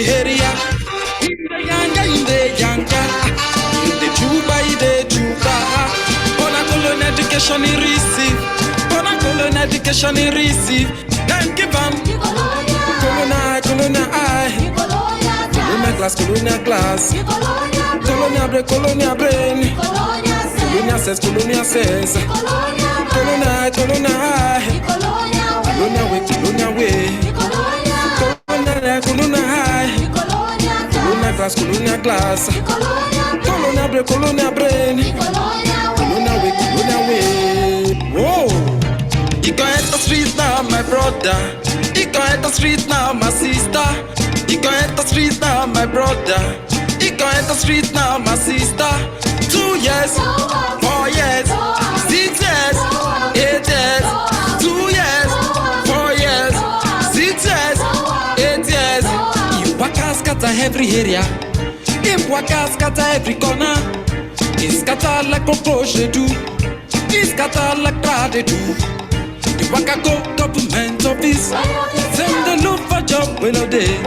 area. In the Juba. On a colon education in receive. On a colon education in receive. Then give them. Colonial. Colonial class. Colonial brain. Colonial says. Colonial way. Colonial class. Colonial brain. Colonial way. Whoa! You can enter the streets now, my brother. You can enter the streets now, my sister. You can enter the streets now, my brother. You can enter the streets now, my sister. 2 years, 4 years, 6 years, 8 years, 2 years, 4 years, 6 years, 8 years. You workers scatter every area. If workers scatter every corner. It's scatter like cockroach they do. It's scatter like crowd they do. The waka go government office. Send the look for job when no day.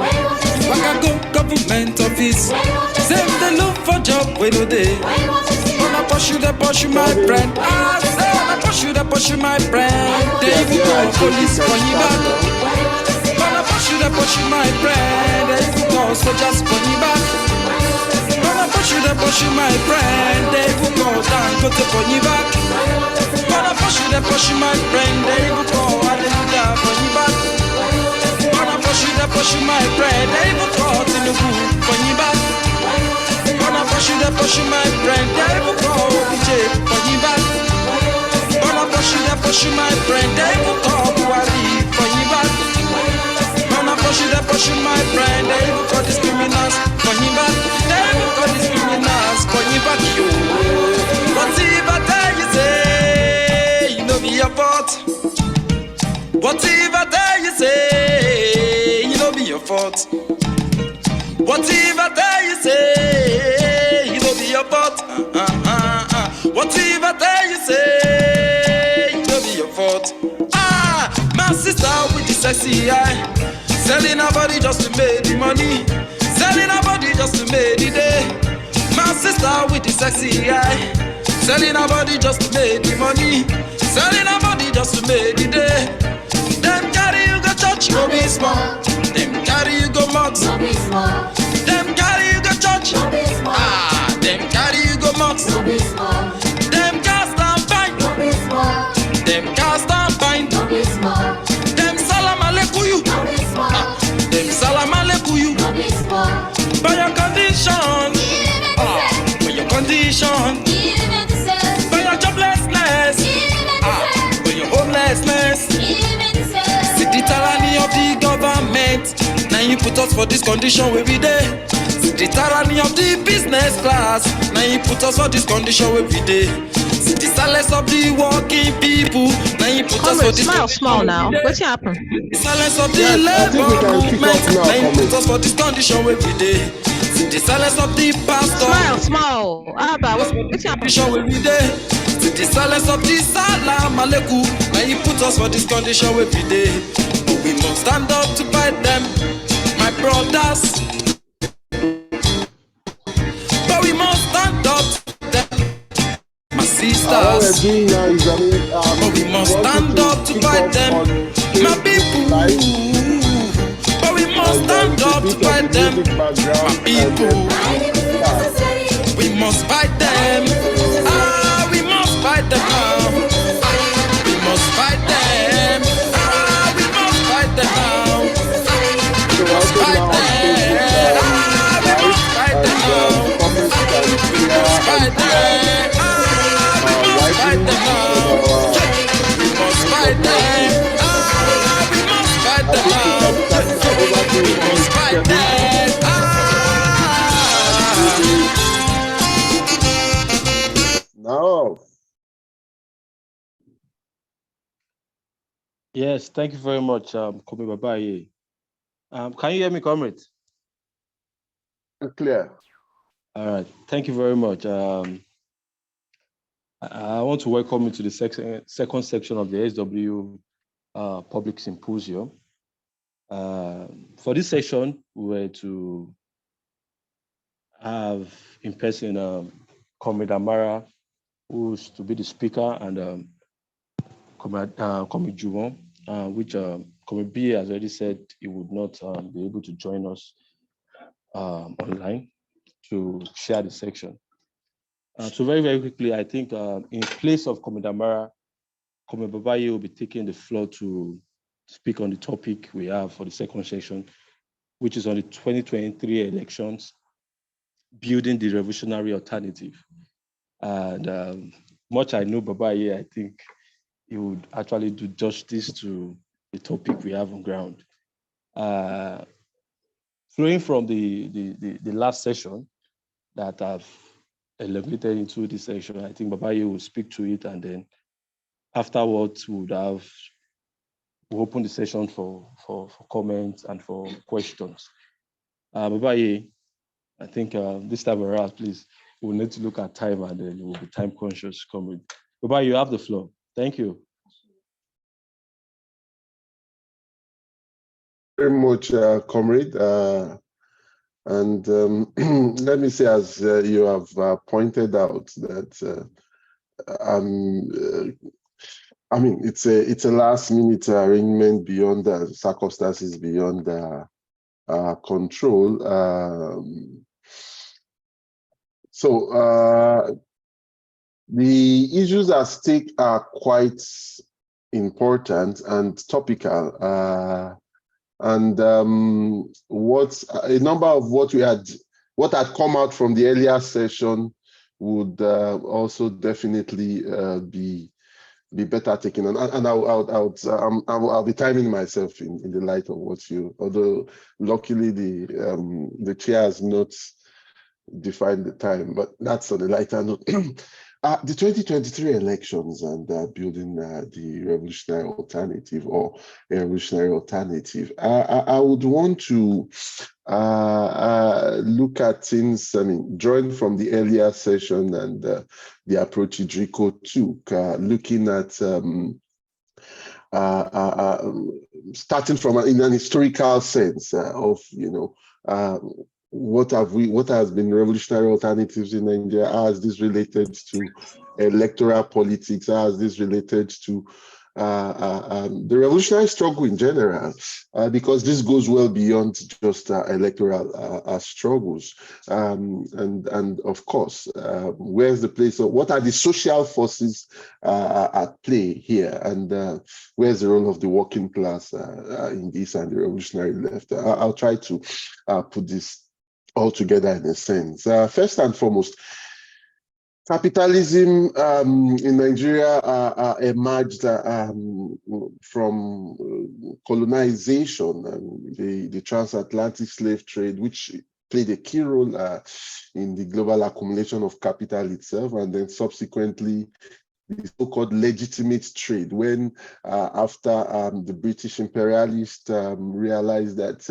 Waka go government office. Send the look for job when no day. Wanna pursue my friend. I say wanna pursue my friend. They will call police for you back. Wanna pursue my friend. They will call soldiers for you back. Wanna pursue my friend. They will call down go to for you back. Wanna pursue my friend. They will call hallelujah for you back. Wanna pursue my friend. They will call Tinubu for you back. Wanna pursue my friend. They will call OBJ for you back. Wanna pursue my friend. They will call Buhari for you back. Wanna pursue my friend. They will call these criminals for you back. They will call these criminals for you back. Yo, whatever day you say, you know be your fault. Whatever day you say, you know be your fault. Whatever day you say, you know be your fault. Whatever day you say, you know be your fault. My sister with the sexy eye, selling her body just to make the money, selling her body just to make the day. My sister with the sexy eye, selling her body just to make the money, selling her body just to make the day. Them carry you go church, no be small. Them carry you go mosque, no be small. Them carry you go church, no be small. Them carry you go mosque, no be small. Them cast and bind, no be small. Them cast and bind, no be small. Them salam alekuyu, no be small. Them salam alekuyu, no be small. By your condition, by your condition, by your joblessness, by your homelessness. See the tyranny of the government. Now you put us for this condition where we there. See the tyranny of the business class. Now you put us for this condition where we there. See the silence of the working people. Now you put us for this small now. What's happened? The silence of the labor movement. Now you put us for this condition where we there. See the silence of the pastor. Small. What's happening? Where we there. See the silence of the salam aleikum. Now you put us for this condition where we there. But we must stand up to fight them, my brothers. But we must stand up to them, my sisters. But we must stand up to fight them, my people. But we must stand up to fight them, my people. We must fight them. We must fight them now. We must fight them. We must fight them now. We must fight them. We must fight them now. We must fight them. We must fight them now. We must fight them. We must fight them now. We must fight them. No. Yes, thank you very much, Komi Babaye. Can you hear me, comrade? Clear. All right, thank you very much. I want to welcome you to the second section of the SW Public Symposium. For this session, we were to have in person Comrade Amara, who's to be the speaker, and Comrade Juwon, which Comrade B has already said he would not be able to join us online to share the section. So very, very quickly, I think in place of Comrade Amara, Comrade Babaye will be taking the floor to speak on the topic we have for the second session, which is on the 2023 elections, building the revolutionary alternative. And much I know Babaye, I think he would actually do justice to the topic we have on ground. Flowing from the last session that I've elevated into this session, I think Babaye will speak to it, and then afterwards we'll open the session for comments and for questions. Babaye, I think this time around, please, we'll need to look at time, and then we'll be time conscious. Babaye, you have the floor. Thank you. Very much, comrade. And let me say, as you have pointed out, that I mean, it's a last-minute arrangement beyond the circumstances, beyond control. So the issues at stake are quite important and topical. And a number of what had come out from the earlier session would also definitely be better taken on, and I'll be timing myself in the light of what you. Although luckily the chair has not defined the time, but that's on a lighter note. The 2023 elections and building the revolutionary alternative, or a revolutionary alternative. I would want to look at things, I mean, drawing from the earlier session and the approach Idriko took, looking at starting from in an historical sense of, what has been revolutionary alternatives in Nigeria? How is this related to electoral politics? How is this related to the revolutionary struggle in general? Because this goes well beyond just electoral struggles. And of course, where's the place of what are the social forces at play here? And where's the role of the working class in this and the revolutionary left? I'll try to put this all together in a sense. First and foremost, capitalism in Nigeria emerged from colonization and the transatlantic slave trade, which played a key role in the global accumulation of capital itself, and then subsequently the so-called legitimate trade, when after the British imperialists realized that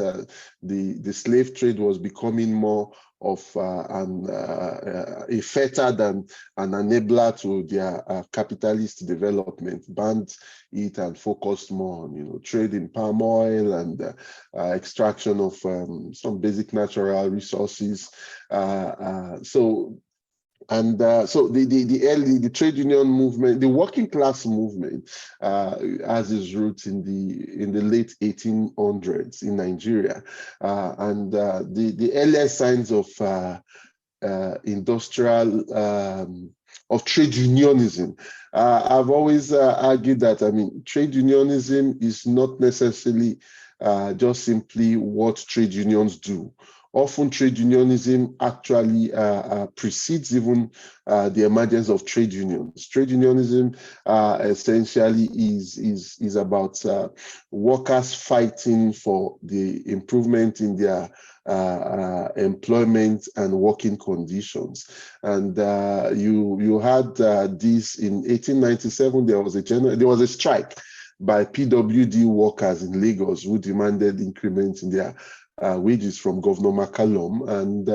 the slave trade was becoming more of a fetter than an enabler to their capitalist development, banned it and focused more on trade in palm oil and extraction of some basic natural resources. So the trade union movement, the working class movement, has its roots in the late 1800s in Nigeria, and the earliest signs of of trade unionism. I've always argued that, I mean, trade unionism is not necessarily just simply what trade unions do. Often trade unionism actually precedes even the emergence of trade unions. Trade unionism essentially is about workers fighting for the improvement in their employment and working conditions. And you had this in 1897. There was a strike by PWD workers in Lagos who demanded increments in their wages from Governor McCallum, and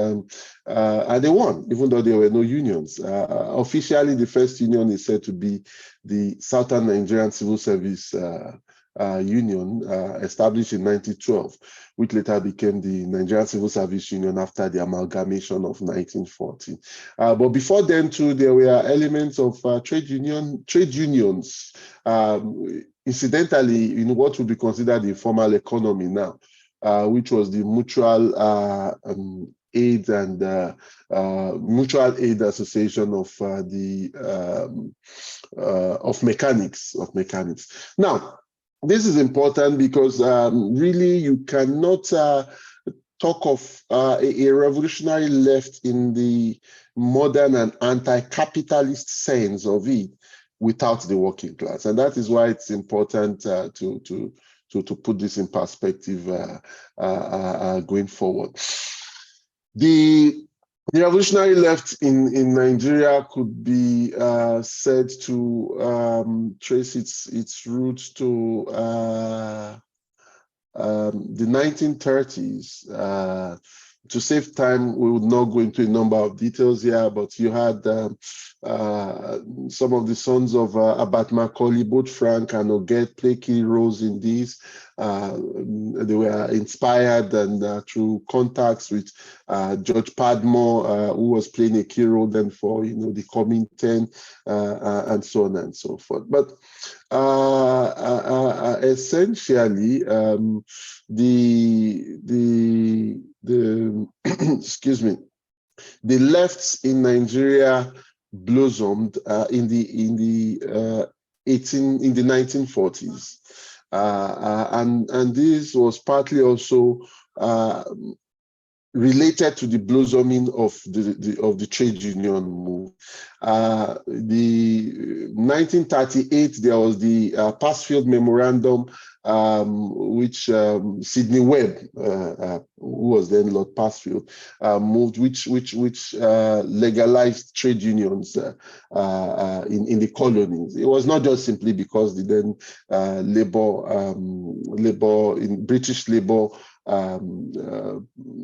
they won, even though there were no unions. Officially, the first union is said to be the Southern Nigerian Civil Service Union, established in 1912, which later became the Nigerian Civil Service Union after the amalgamation of 1940. But before then, too, there were elements of trade unions, incidentally, in what would be considered the informal economy now, which was the mutual aid and mutual aid association of mechanics. Now, this is important because really you cannot talk of a revolutionary left in the modern and anti-capitalist sense of it without the working class, and that is why it's important to put this in perspective going forward. The revolutionary left in Nigeria could be said to trace its roots to the 1930s. To save time, we would not go into a number of details here, but you had some of the sons of Abat Macaulay, both Frank and Oget, play key roles in this. They were inspired and through contacts with George Padmore, who was playing a key role then for the Coming 10 and so on and so forth. But essentially, the excuse me, the lefts in Nigeria blossomed in the 1940s, and this was partly also related to the blossoming of the trade union move. The 1938, there was the Passfield Memorandum, which Sidney Webb, who was then Lord Passfield, moved, which legalized trade unions in the colonies. It was not just simply because the then labor in British labor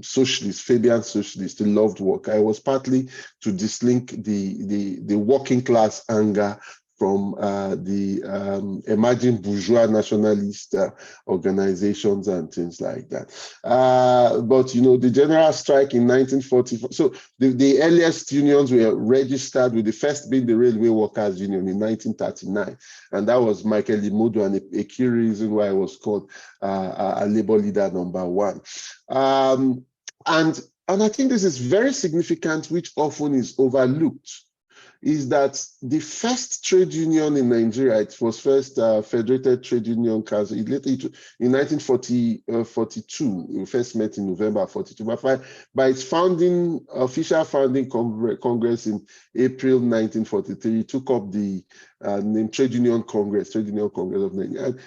socialists, Fabian socialists, they loved work. I was partly to dislink the working class anger from the emerging bourgeois nationalist organizations and things like that. But the general strike in 1944. So the earliest unions were registered, with the first being the Railway Workers Union in 1939, and that was Michael Imodo, and a key reason why I was called a labor leader number one. And I think this is very significant, which often is overlooked, is that the first trade union in Nigeria, it was first Federated Trade Union Council, in 1942, we first met in November 42, but by its official founding congress in April 1943, took up the name Trade Union Congress of Nigeria. And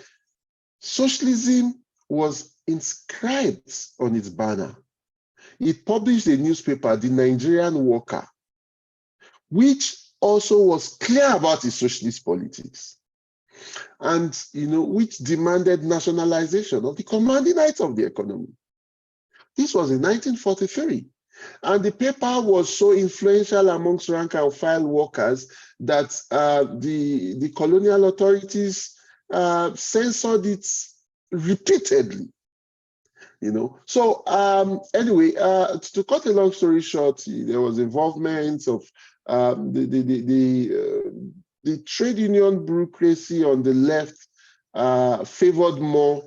socialism was inscribed on its banner. It published a newspaper, The Nigerian Worker, which also was clear about its socialist politics, and which demanded nationalization of the commanding heights of the economy. This was in 1943, and the paper was so influential amongst rank and file workers that the colonial authorities censored it repeatedly. So anyway, to cut a long story short, there was involvement of the trade union bureaucracy on the left favored more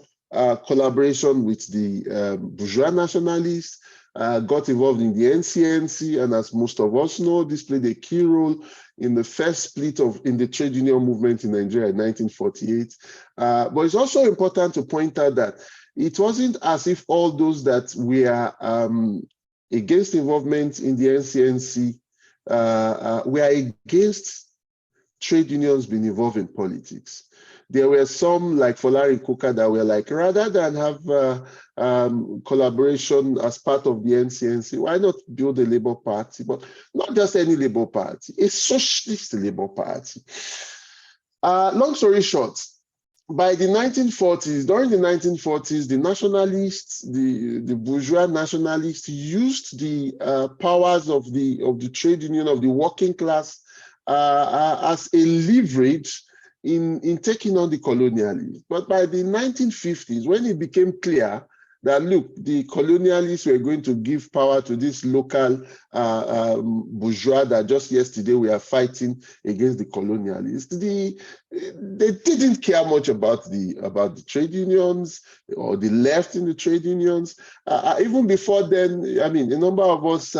collaboration with the bourgeois nationalists, got involved in the NCNC, and as most of us know, this played a key role in the first split in the trade union movement in Nigeria in 1948. But it's also important to point out that it wasn't as if all those that were against involvement in the NCNC were against trade unions being involved in politics. There were some, like Folari Koka, that were like, rather than have collaboration as part of the NCNC, why not build a Labour Party? But not just any Labour Party, a socialist Labour Party. Long story short, by the 1940s, during the 1940s, the nationalists, the bourgeois nationalists used the powers of the trade union, of the working class, as a leverage in taking on the colonialists. But by the 1950s, when it became clear that, look, the colonialists were going to give power to this local bourgeois that just yesterday we are fighting against the colonialists, they didn't care much about the trade unions or the left in the trade unions. Even before then, I mean, a number of us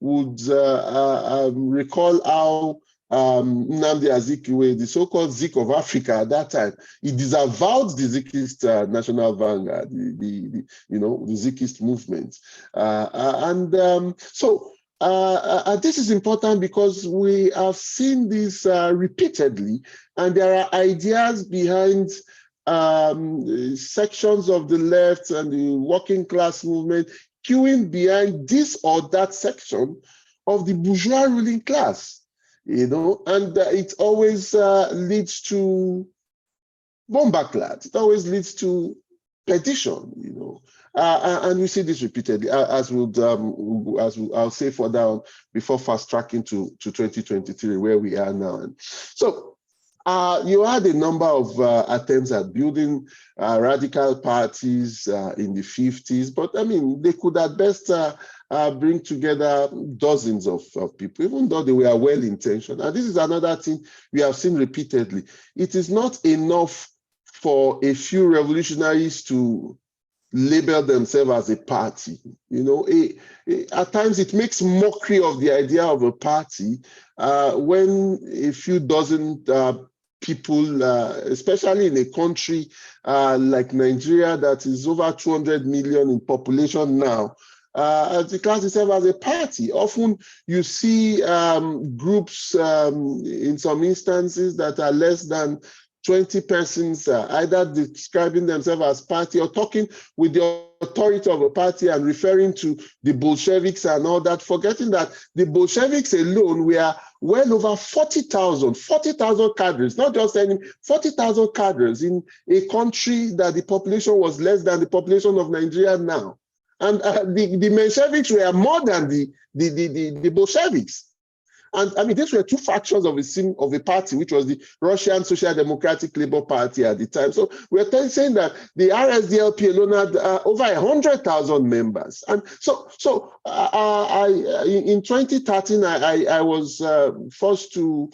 would recall how Nnamdi Azikiwe, the so-called Zik of Africa at that time, he disavowed the Zikist National Vanguard, the Zikist movement. So this is important because we have seen this repeatedly, and there are ideas behind sections of the left and the working class movement queuing behind this or that section of the bourgeois ruling class. And it always leads to bombardment. It always leads to petition, and we see this repeatedly, as I'll say further on before fast tracking to 2023, where we are now. So you had a number of attempts at building radical parties in the 50s, but I mean, they could at best bring together dozens of people, even though they were well-intentioned. And this is another thing we have seen repeatedly. It is not enough for a few revolutionaries to label themselves as a party. At times it makes mockery of the idea of a party when a few dozen people, especially in a country like Nigeria that is over 200 million in population now, the class itself as a party. Often you see groups in some instances that are less than 20 persons either describing themselves as party or talking with the authority of a party and referring to the Bolsheviks and all that, forgetting that the Bolsheviks alone were well over 40,000 cadres, not just any 40,000 cadres in a country that the population was less than the population of Nigeria now. And the Mensheviks were more than the Bolsheviks. And I mean, these were two factions of a party, which was the Russian Social Democratic Labour Party at the time. So we're saying that the RSDLP alone had over 100,000 members. And so in 2013, I was forced to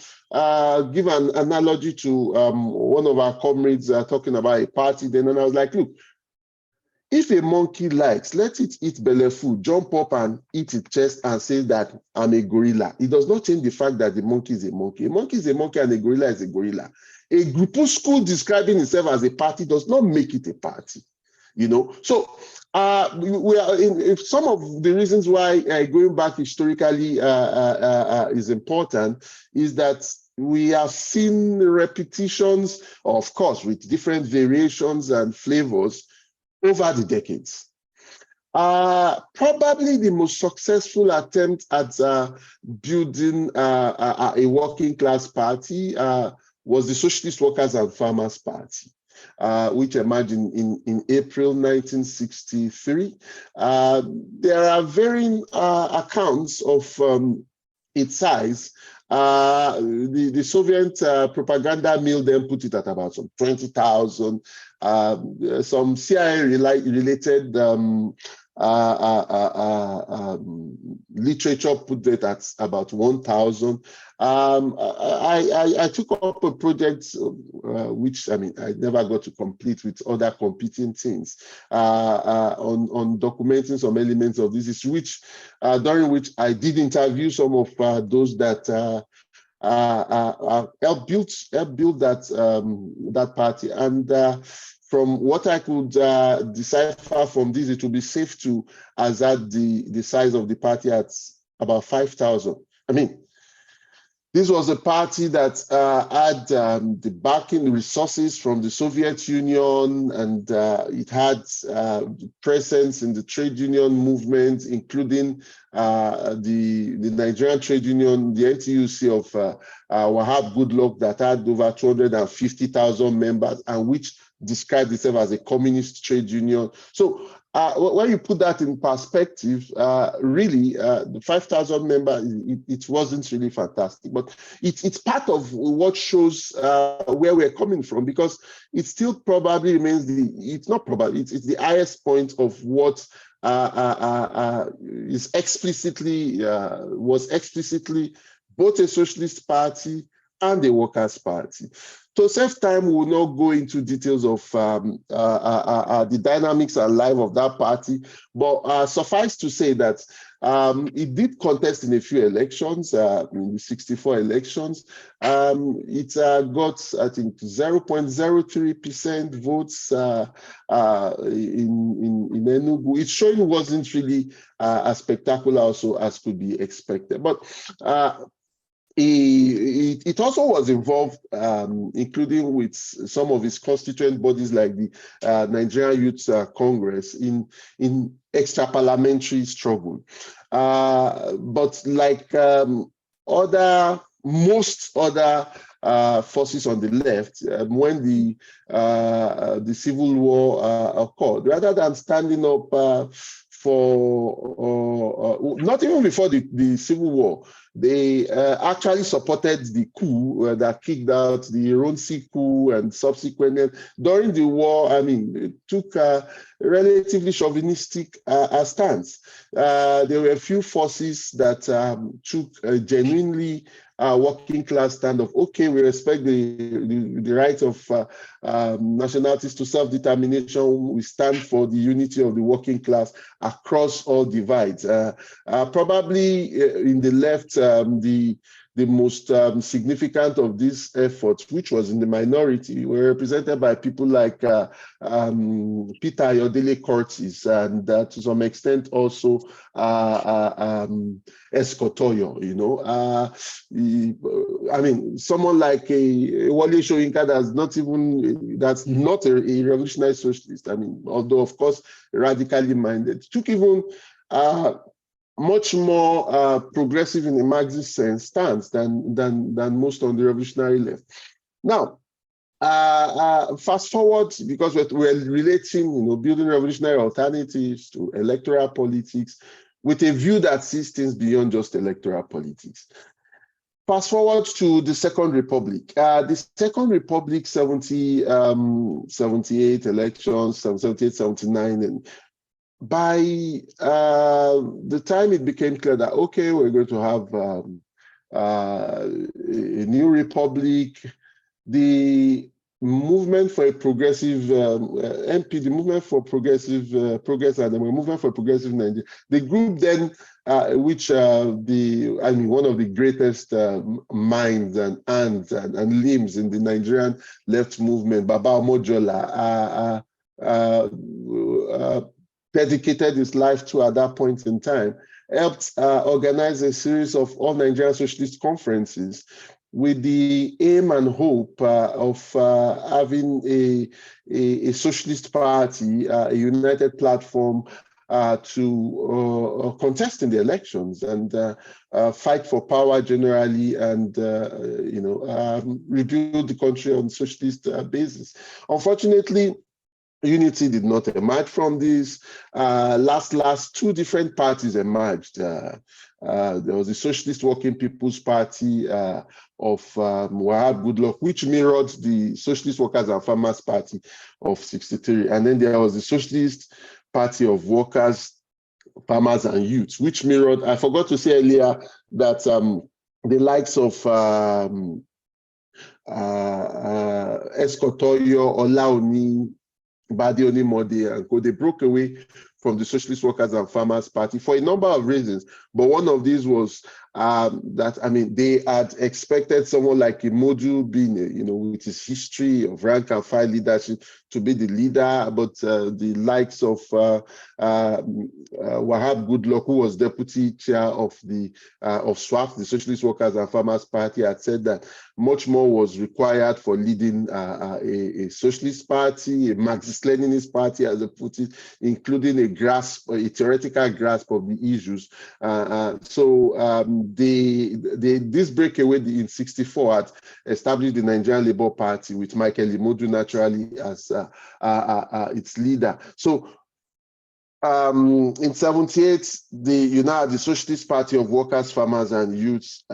give an analogy to one of our comrades talking about a party then, and I was like, look, if a monkey likes, let it eat belly food, jump up and eat its chest and say that I'm a gorilla. It does not change the fact that the monkey is a monkey. A monkey is a monkey and a gorilla is a gorilla. A groupuscule describing itself as a party does not make it a party. So we are in some of the reasons why going back historically is important is that we have seen repetitions, of course, with different variations and flavors over the decades. Probably the most successful attempt at building a working class party was the Socialist Workers and Farmers Party, which emerged in April 1963. There are varying accounts of its size. The Soviet propaganda mill then put it at about some 20,000. Some CIA-related literature put it at about 1,000. I took up a project which I never got to complete with other competing things on documenting some elements of this, during which I did interview some of those that helped build that party. And from what I could decipher from this, it would be safe to hazard the size of the party at about 5,000. I mean, this was a party that had the backing, the resources from the Soviet Union, and it had presence in the trade union movement, including the Nigerian trade union, the NTUC of Wahab Goodluck, that had over 250,000 members and which described itself as a communist trade union. So when you put that in perspective, really, the 5,000 members, it wasn't really fantastic, but it's part of what shows where we're coming from, because it still probably remains it's not probably, it's the highest point of what is explicitly, was explicitly both a socialist party and a workers' party. To save time, we will not go into details of the dynamics and life of that party, but suffice to say that it did contest in a few elections, in the 64 elections. It got, I think, 0.03% votes in Enugu. It's showing it wasn't really as spectacular also as could be expected. But it also was involved, including with some of its constituent bodies like the Nigerian Youth Congress in extra-parliamentary struggle. But like most other forces on the left, when the civil war occurred, rather than standing up for, not even before the civil war, they actually supported the coup that kicked out the Ironsi coup, and subsequently during the war, I mean, it took a relatively chauvinistic stance. There were a few forces that took a genuinely working class stand of, okay, we respect the right of nationalities to self-determination. We stand for the unity of the working class across all divides. Probably in the left, the most significant of these efforts, which was in the minority, were represented by people like Peter Ayodele Curtis, and to some extent also Escotoyo, you know. I mean, someone like Wole Soyinka that's not a revolutionary socialist. I mean, although of course radically minded, took even much more progressive in a Marxist sense stance than most on the revolutionary left. Now, fast forward, because we're relating, you know, building revolutionary alternatives to electoral politics with a view that sees things beyond just electoral politics. Fast forward to the Second Republic. The Second Republic, 78 elections, 78, 79, and by the time it became clear that, okay, we're going to have a new republic, the movement for a progressive MP, the movement for progressive progress, and the movement for progressive Nigeria, the group then, which one of the greatest minds and limbs in the Nigerian left movement, Baba Omojola, dedicated his life to at that point in time, helped organize a series of all Nigerian socialist conferences with the aim and hope of having a socialist party, a united platform to contest in the elections and fight for power generally, and rebuild the country on socialist basis. Unfortunately, unity did not emerge from this. Last, two different parties emerged. There was the Socialist Working People's Party of Wahab Goodluck, which mirrored the Socialist Workers and Farmers Party of 63. And then there was the Socialist Party of Workers, Farmers and Youths, which mirrored, I forgot to say earlier that the likes of Escotoyo, Olaoni, Badioni Modi and co, they broke away from the Socialist Workers and Farmers Party for a number of reasons. But one of these was that, I mean, they had expected someone like Imodu being, with his history of rank and file leadership to be the leader, but the likes of Wahab Goodluck, who was deputy chair of SWAF, the Socialist Workers and Farmers Party, had said that much more was required for leading a socialist party, a Marxist-Leninist party, as they put it, including a theoretical grasp of the issues. This breakaway in 64 had established the Nigerian Labour Party with Michael Imodu naturally as its leader. So in 78, the Socialist Party of Workers, Farmers, and Youths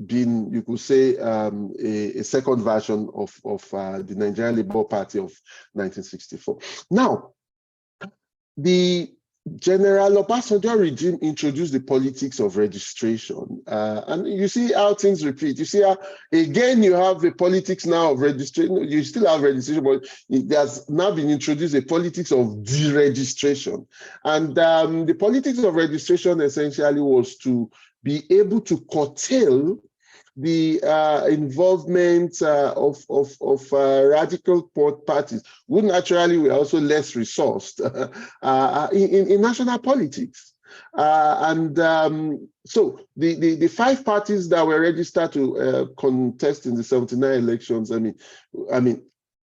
being, you could say, a second version of the Nigerian Labour Party of 1964. Now, the General Obasanjo regime introduced the politics of registration. And you see how things repeat. You see how, again, you have the politics now of registration. You still have registration, but there's now been introduced a politics of deregistration. And the politics of registration essentially was to be able to curtail the involvement of radical parties, who naturally were also less resourced in national politics. So the 5 parties that were registered to contest in the 79 elections, I mean,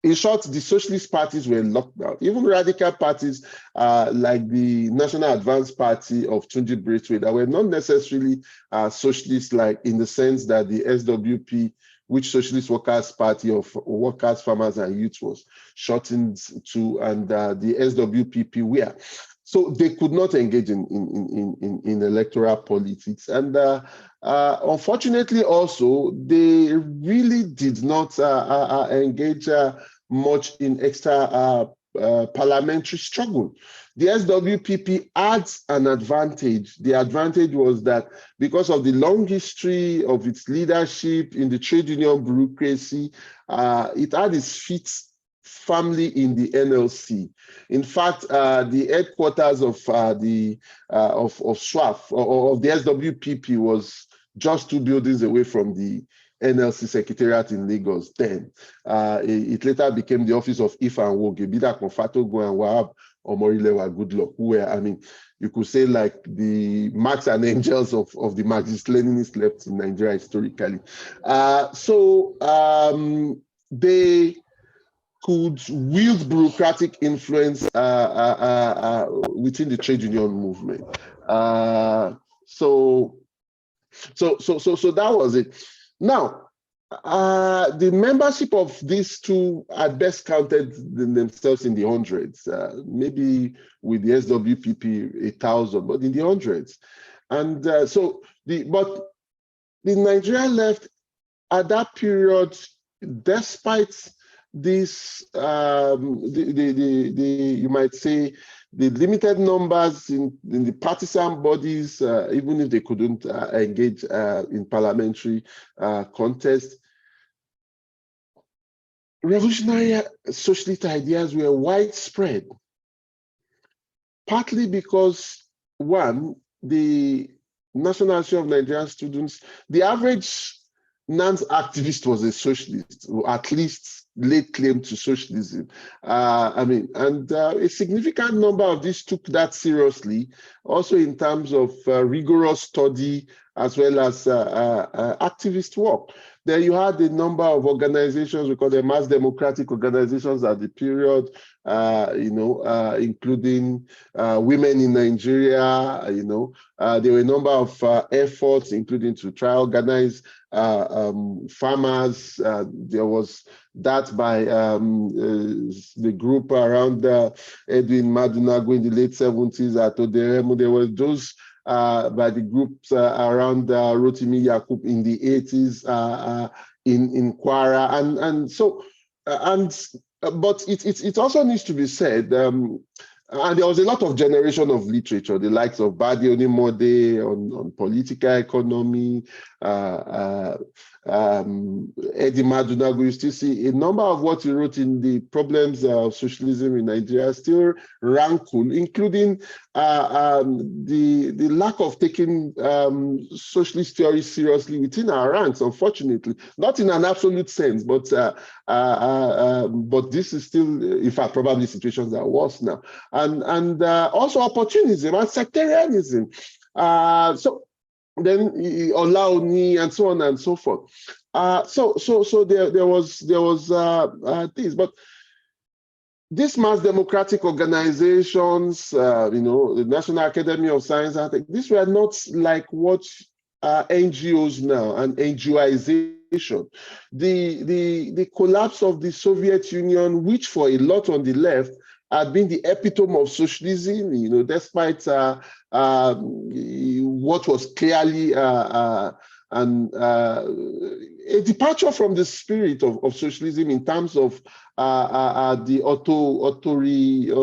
in short, the socialist parties were locked out. Even radical parties like the National Advance Party of Tunji Braithwaite that were not necessarily socialist, like in the sense that the SWP, which Socialist Workers' Party of Workers, Farmers, and Youth was shortened to, and the SWPP were. So they could not engage in electoral politics. And unfortunately also, they really did not engage much in extra parliamentary struggle. The SWPP adds an advantage. The advantage was that because of the long history of its leadership in the trade union bureaucracy, it had its feet firmly in the NLC. In fact, the headquarters of SWAF or of the SWPP was just 2 buildings away from the NLC Secretariat in Lagos then. It later became the office of Ifan Woge, Bida Konfatogo and Wahab Omorilewa Goodluck, who were, I mean, you could say like the Marx and Angels of the Marxist-Leninist left in Nigeria historically. So they could wield bureaucratic influence within the trade union movement. So that was it. Now, the membership of these two at best counted themselves in the hundreds, maybe with the SWPP 1,000, but in the hundreds. And but the Nigerian left at that period, despite this, you might say, the limited numbers in the partisan bodies, even if they couldn't engage in parliamentary contest, revolutionary socialist ideas were widespread, partly because, one, the National Association of Nigerian Students, the average NANS activist was a socialist, or at least laid claim to socialism. And a significant number of these took that seriously, also in terms of rigorous study as well as activist work. There you had a number of organizations, we call them mass democratic organizations at the period, including women in Nigeria. There were a number of efforts, including to try organize farmers. There was that by the group around Edwin Madunago in the late 70s at Oderemu. There were those by the groups around Rotimi Yakub in the 80s in Kwara, but it also needs to be said, and there was a lot of generation of literature, the likes of Badi Onimode on political economy, Eddie Madunago. You still see a number of what he wrote in the problems of socialism in Nigeria still rankle, including the lack of taking socialist theory seriously within our ranks, unfortunately. Not in an absolute sense, but this is still, in fact, probably situations that are worse now. And also opportunism and sectarianism. So then Olaoni and so on and so forth. So there was this, but these mass democratic organizations, the National Academy of Science and Tech, these were not like what NGOs now and NGOization. The collapse of the Soviet Union, which for a lot on the left had been the epitome of socialism, you know, despite what was clearly a departure from the spirit of socialism in terms of the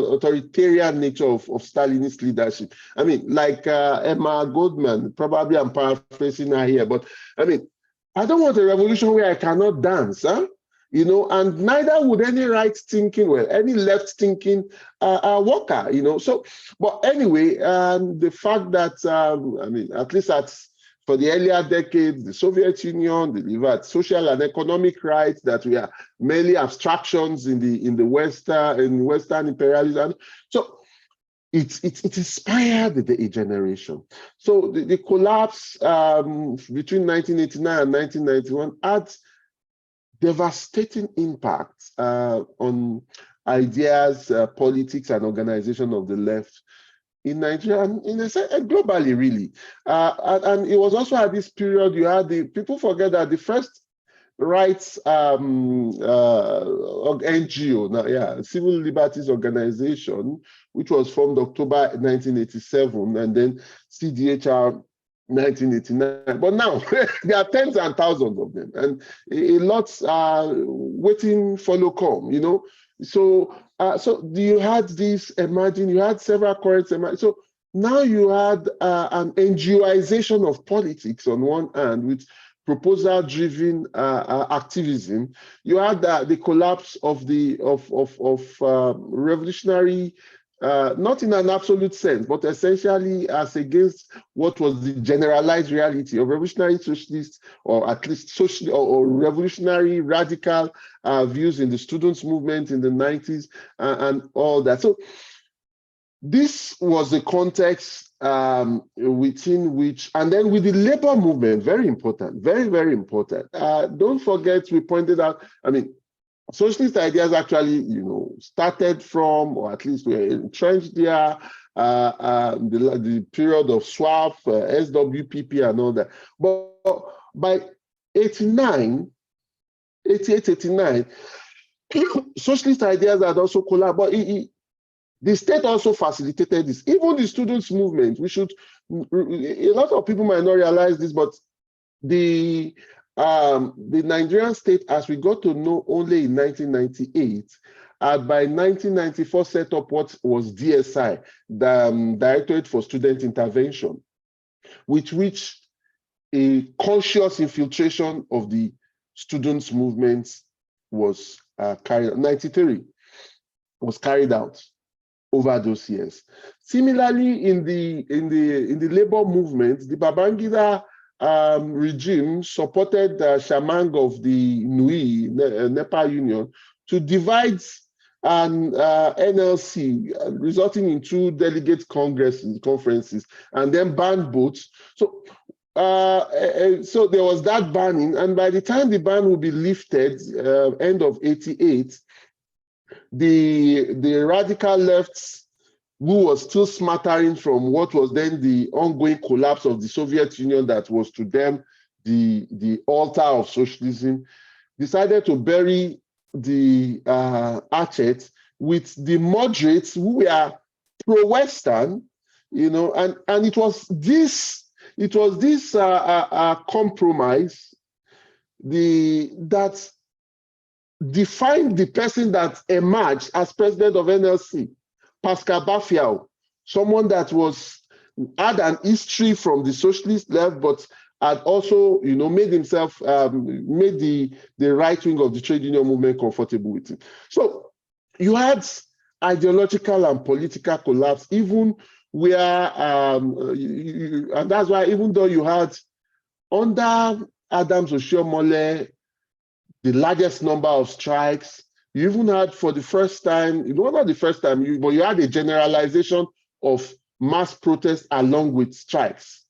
authoritarian nature of Stalinist leadership. I mean, like Emma Goldman, probably I'm paraphrasing her here, but I mean, I don't want a revolution where I cannot dance, huh? You know, and neither would any right-thinking, well, any left-thinking worker, you know. So, but anyway, the fact that, I mean, at least for the earlier decades, the Soviet Union delivered social and economic rights that were merely abstractions in the Western imperialism. So it inspired a generation. So the collapse between 1989 and 1991 had devastating impact on ideas, politics, and organization of the left in Nigeria and globally, really. And it was also at this period you had people forget that the first rights NGO, Civil Liberties Organization, which was formed October 1987, and then CDHR 1989. But now there are tens and thousands of them, and a lot are waiting follow come, you know. So you had this emerging, you had several currents emerging. So now you had an NGOization of politics on one hand with proposal-driven activism. You had the collapse of revolutionary, not in an absolute sense, but essentially as against what was the generalized reality of revolutionary socialists, or at least social or revolutionary radical views in the students' movement in the 90s and all that. So this was the context within which, and then with the labor movement, very important, very, very important. Don't forget, we pointed out, I mean, socialist ideas actually, you know, started from, or at least were entrenched there, the period of SWAP, SWPP and all that. But by 88, 89, socialist ideas had also collapsed, but the state also facilitated this. Even the students' movement, a lot of people might not realize this, but the Nigerian state, as we got to know only in 1998, by 1994 set up what was DSI, the Directorate for Student Intervention, with which a conscious infiltration of the students' movements was carried out. 93 was carried out over those years. Similarly, in the labor movement, the Babangida regime supported Shamang of the Nui, Nepal Union, to divide an NLC, resulting in 2 delegate conferences, and then ban both. So there was that banning, and by the time the ban will be lifted, end of 88, the radical left, who was still smattering from what was then the ongoing collapse of the Soviet Union, that was to them the altar of socialism, decided to bury the hatchet with the moderates who were pro-Western, you know, and it was this compromise that defined the person that emerged as president of NLC, Pascal Bafiao, someone that had an history from the socialist left, but had also, you know, made himself, made the right wing of the trade union movement comfortable with him. So you had ideological and political collapse, even where, and that's why even though you had under Adams Oshiomhole the largest number of strikes, you even had for the first time, not the first time, but you had a generalization of mass protests along with strikes.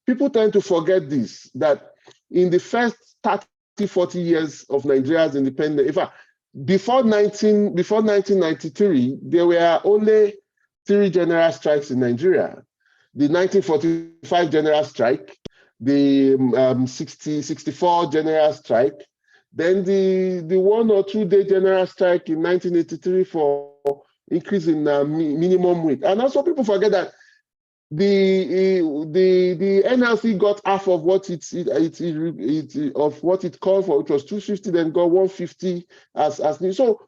People tend to forget this, that in the first 30, 40 years of Nigeria's independence, in fact, before 1993, there were only 3 general strikes in Nigeria. The 1945 general strike, the 64 general strike, then the 1 or 2 day general strike in 1983 for increase in minimum wage. And also people forget that the NLC got half of what it called for, which was 250, then got 150 as new. So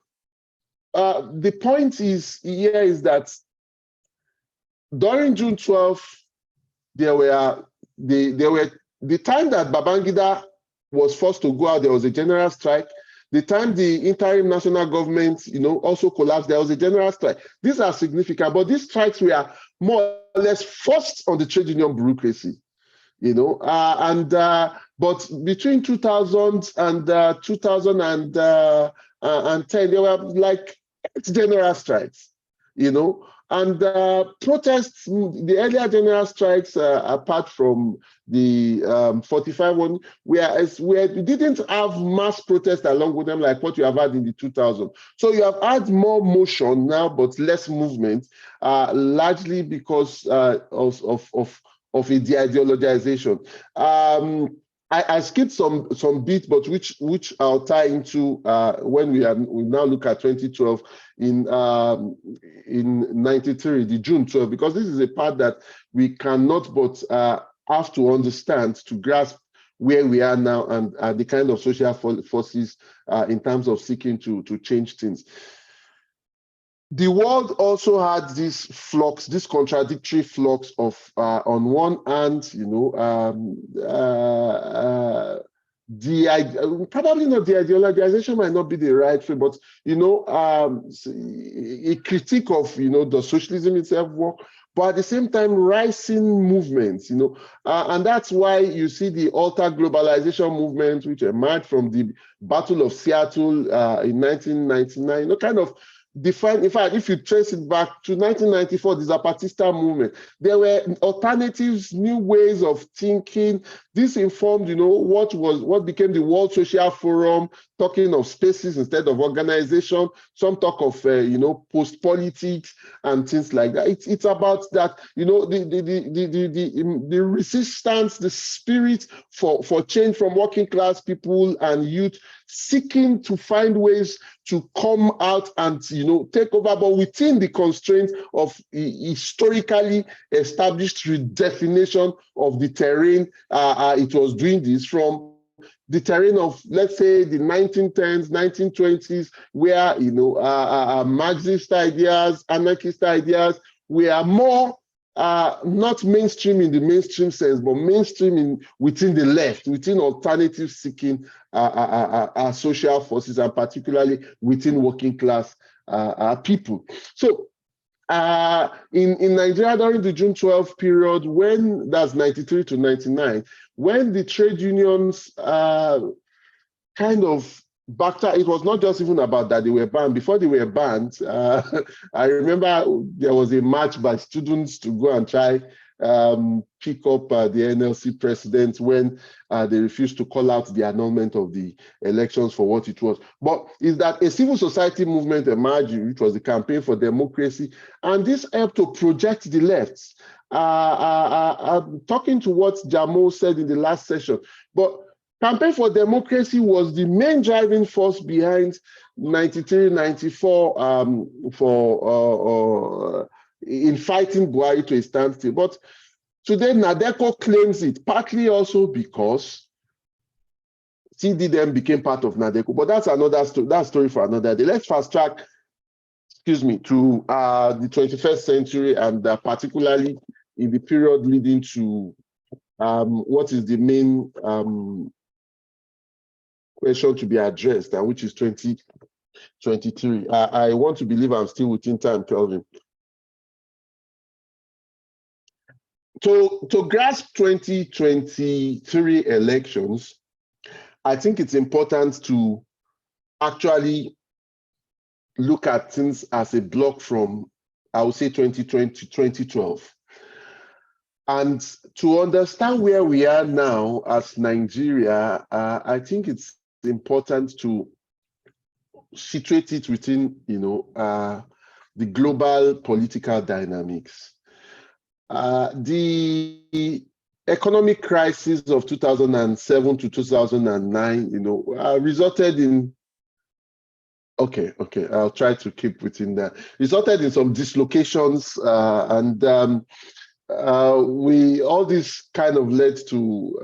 the point is here is that during June 12th, there were the time that Babangida was forced to go out, there was a general strike. The time the interim national government, also collapsed, there was a general strike. These are significant, but these strikes were more or less forced on the trade union bureaucracy, but between 2000 and 2010, there were like 8 general strikes, and protests, the earlier general strikes, apart from the 45 one, where we didn't have mass protests along with them like what you have had in the 2000s. So you have had more motion now, but less movement, largely because of a de-ideologization. I skipped some bit, but which I'll tie into when we now look at 2012 in 93, the June 12, because this is a part that we cannot but have to understand to grasp where we are now and the kind of social forces in terms of seeking to change things. The world also had this flux, this contradictory flux of, on one hand, probably not the ideologization might not be the right way, but a critique of does socialism itself work, but at the same time rising movements, and that's why you see the alter globalization movement, which emerged from the Battle of Seattle in 1999, kind of defined. In fact, if you trace it back to 1994, the Zapatista movement, there were alternatives, new ways of thinking. This informed, what became the World Social Forum, talking of spaces instead of organization. Some talk of, post-politics and things like that. It's about that, the resistance, the spirit for change from working class people and youth seeking to find ways to come out and take over, but within the constraints of historically established redefinition of the terrain. It was doing this from the terrain of, let's say, the 1910s, 1920s, where Marxist ideas, anarchist ideas were more not mainstream in the mainstream sense, but mainstream within the left, within alternative seeking social forces, and particularly within working class people. So in Nigeria during the June 12 period, when that's 93 to 99, when the trade unions kind of backed out, it was not just even about that they were banned. Before they were banned, I remember there was a march by students to go and try pick up the NLC president when they refused to call out the annulment of the elections for what it was. But is that a civil society movement emerged, which was the Campaign for Democracy, and this helped to project the left. I'm talking to what Jamo said in the last session, but Campaign for Democracy was the main driving force behind 93, 94 in fighting Buhari to a standstill. But today, NADECO claims it, partly also because CDM became part of NADECO. But that's another story. That story for another day. Let's fast track, to the 21st century, and particularly in the period leading to what is the main question to be addressed, and which is 2023. I want to believe I'm still within time, Kelvin. To grasp 2023 elections, I think it's important to actually look at things as a block from, I would say, 2020 to 2012. And to understand where we are now as Nigeria, I think it's important to situate it within, the global political dynamics. The economic crisis of 2007 to 2009, resulted in Okay, I'll try to keep within that. Resulted in some dislocations, and all this kind of led to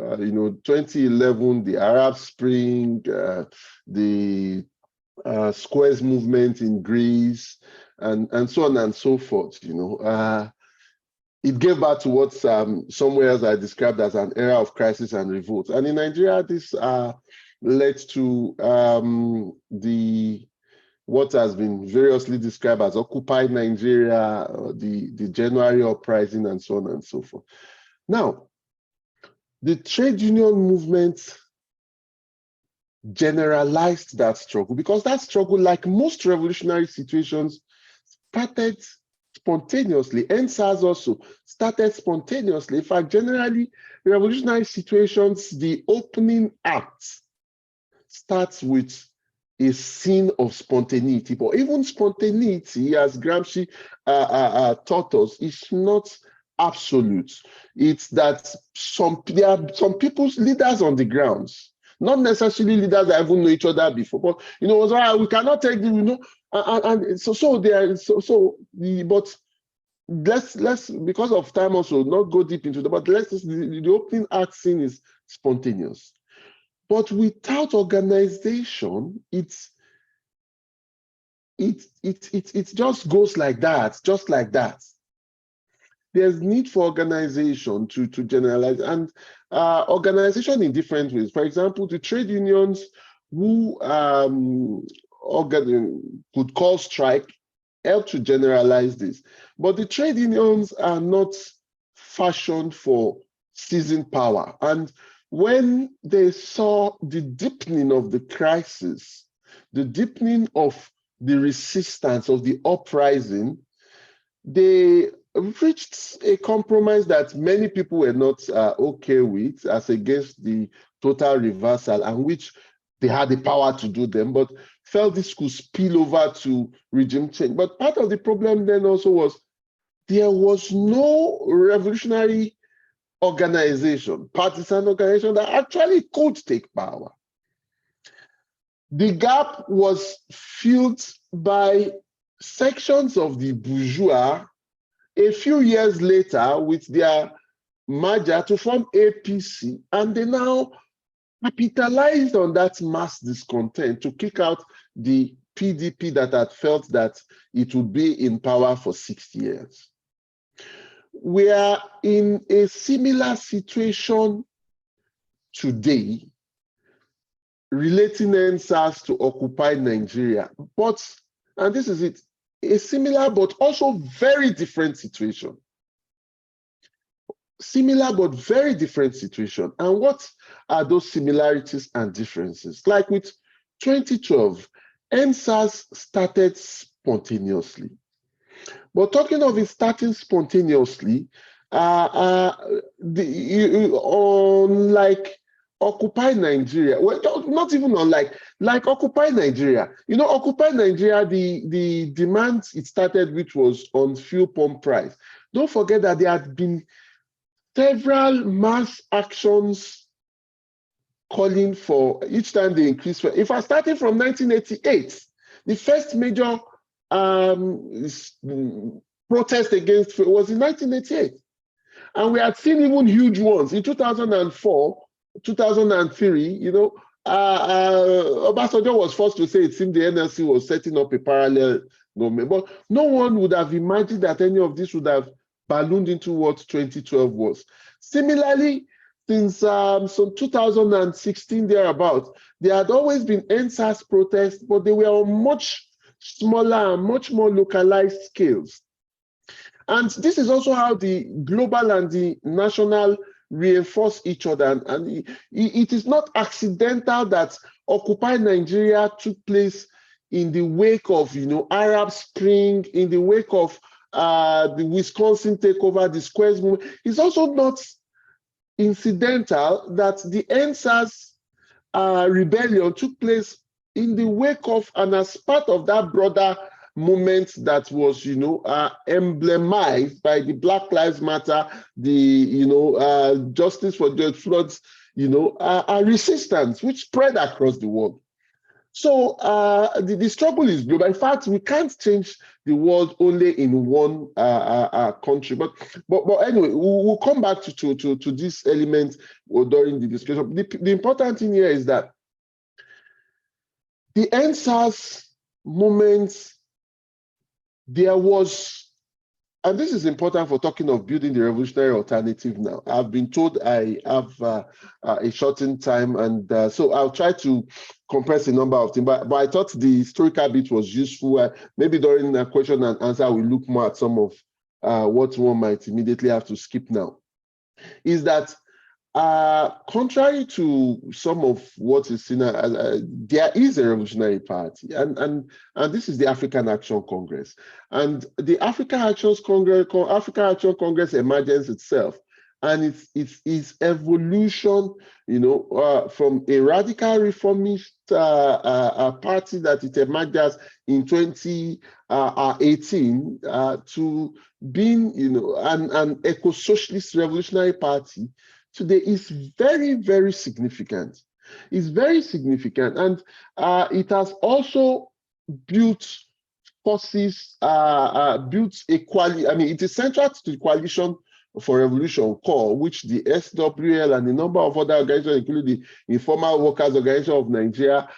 2011, the Arab Spring, the Squares movement in Greece, and so on and so forth. It gave birth to what somewhere else I described as an era of crisis and revolt. And in Nigeria, this led to what has been variously described as Occupy Nigeria, the January uprising, and so on and so forth. Now, the trade union movement generalized that struggle, because that struggle, like most revolutionary situations, started spontaneously. NSAS also started spontaneously. In fact, generally, revolutionary situations, the opening act starts with a scene of spontaneity. But even spontaneity, as Gramsci taught us, is not absolute. It's that there are some people's leaders on the grounds, not necessarily leaders that even know each other before, but we cannot take them, but let's because of time also not go deep into that, but the opening act scene is spontaneous. But without organization, it just goes like that, just like that. There's need for organization to generalize, and organization in different ways. For example, the trade unions who could call strike help to generalize this. But the trade unions are not fashioned for seizing power. And when they saw the deepening of the crisis, the deepening of the resistance, of the uprising, they reached a compromise that many people were not okay with, as against the total reversal, and which they had the power to do them, but felt this could spill over to regime change. But part of the problem then also was there was no revolutionary organization, partisan organization, that actually could take power. The gap was filled by sections of the bourgeois a few years later with their merger to form APC, and they now capitalized on that mass discontent to kick out the PDP that had felt that it would be in power for 6 years. We are in a similar situation today, relating NSAS to Occupy Nigeria. But, and this is it, a similar but also very different situation. Similar but very different situation. And what are those similarities and differences? Like with 2012, NSAS started spontaneously. But talking of it starting spontaneously, unlike Occupy Nigeria, well, not even unlike, like Occupy Nigeria. Occupy Nigeria, the demand it started with was on fuel pump price. Don't forget that there had been several mass actions calling for, each time they increase. If I started from 1988, the first major protest against fuel was in 1988. And we had seen even huge ones in 2004, 2003, Obasanjo was forced to say it seemed the NLC was setting up a parallel government. But no one would have imagined that any of this would have ballooned into what 2012 was. Similarly, since some 2016 thereabout, there had always been NSAS protests, but they were on much smaller and much more localized scales. And this is also how the global and the national reinforce each other. And it is not accidental that Occupy Nigeria took place in the wake of, Arab Spring, in the wake of the Wisconsin takeover, the Squares movement. It's also not incidental that the NSAS rebellion took place in the wake of and as part of that broader movement that was, emblemized by the Black Lives Matter, the, Justice for George Floyd's, resistance, which spread across the world. So the struggle is global. In fact, we can't change the world only in one country. But anyway, we'll come back to this element during the discussion. The important thing here is that the NSAS moment, there was, and this is important for talking of building the revolutionary alternative now. I've been told I have a shortened time, and so I'll try to compress a number of things. But I thought the historical bit was useful. Maybe during the question and answer, we'll look more at some of what one might immediately have to skip now. Is that contrary to some of what is seen, there is a revolutionary party, and this is the African Action Congress. And the African Action Congress emerges itself, and its evolution, from a radical reformist party that it emerges in 2018 to being, an eco-socialist revolutionary party today is very, very significant. It's very significant, and it has also built forces, built equality. I mean, it is central to the Coalition for Revolution Core, which the SWL and a number of other organizations, including the Informal Workers Organization of Nigeria,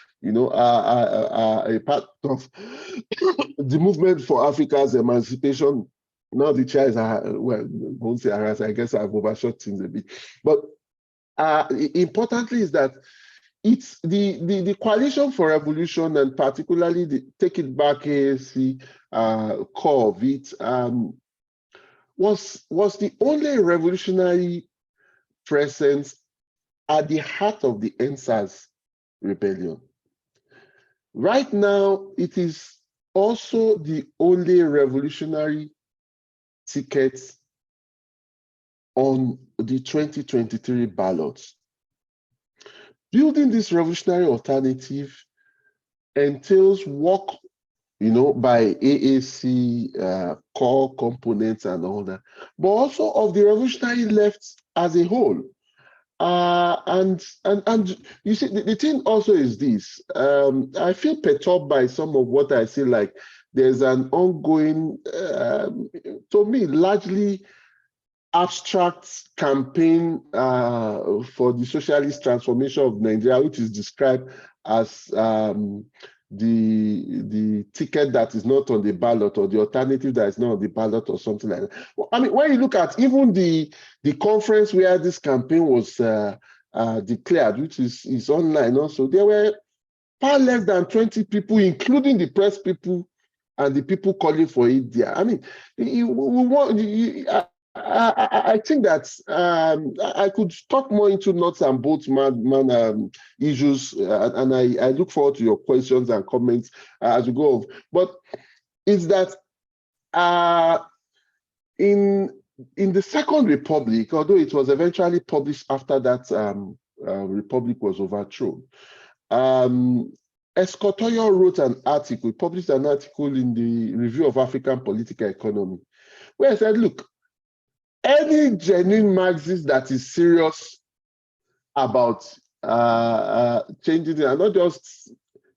are a part of the movement for Africa's emancipation. Now the chair is, well, won't say harass, I guess I've overshot things a bit. But importantly is that it's the Coalition for Revolution, and particularly the Take It Back AAC core of it, was the only revolutionary presence at the heart of the NSAS rebellion. Right now, it is also the only revolutionary tickets on the 2023 ballots. Building this revolutionary alternative entails work, by AAC, core components and all that, but also of the revolutionary left as a whole. And you see, the thing also is this. I feel perturbed by some of what I see, like there's an ongoing, to me, largely abstract campaign for the socialist transformation of Nigeria, which is described as the ticket that is not on the ballot, or the alternative that is not on the ballot, or something like that. Well, I mean, when you look at even the conference where this campaign was declared, which is online also, there were far less than 20 people, including the press people and the people calling for it there. I mean, I think that I could talk more into nuts and bolts issues, and I look forward to your questions and comments as we go on. But it's that in the Second Republic, although it was eventually published after that republic was overthrown, Escotoyo wrote an article, published an article in the Review of African Political Economy, where he said, look, any genuine Marxist that is serious about changing it, and not just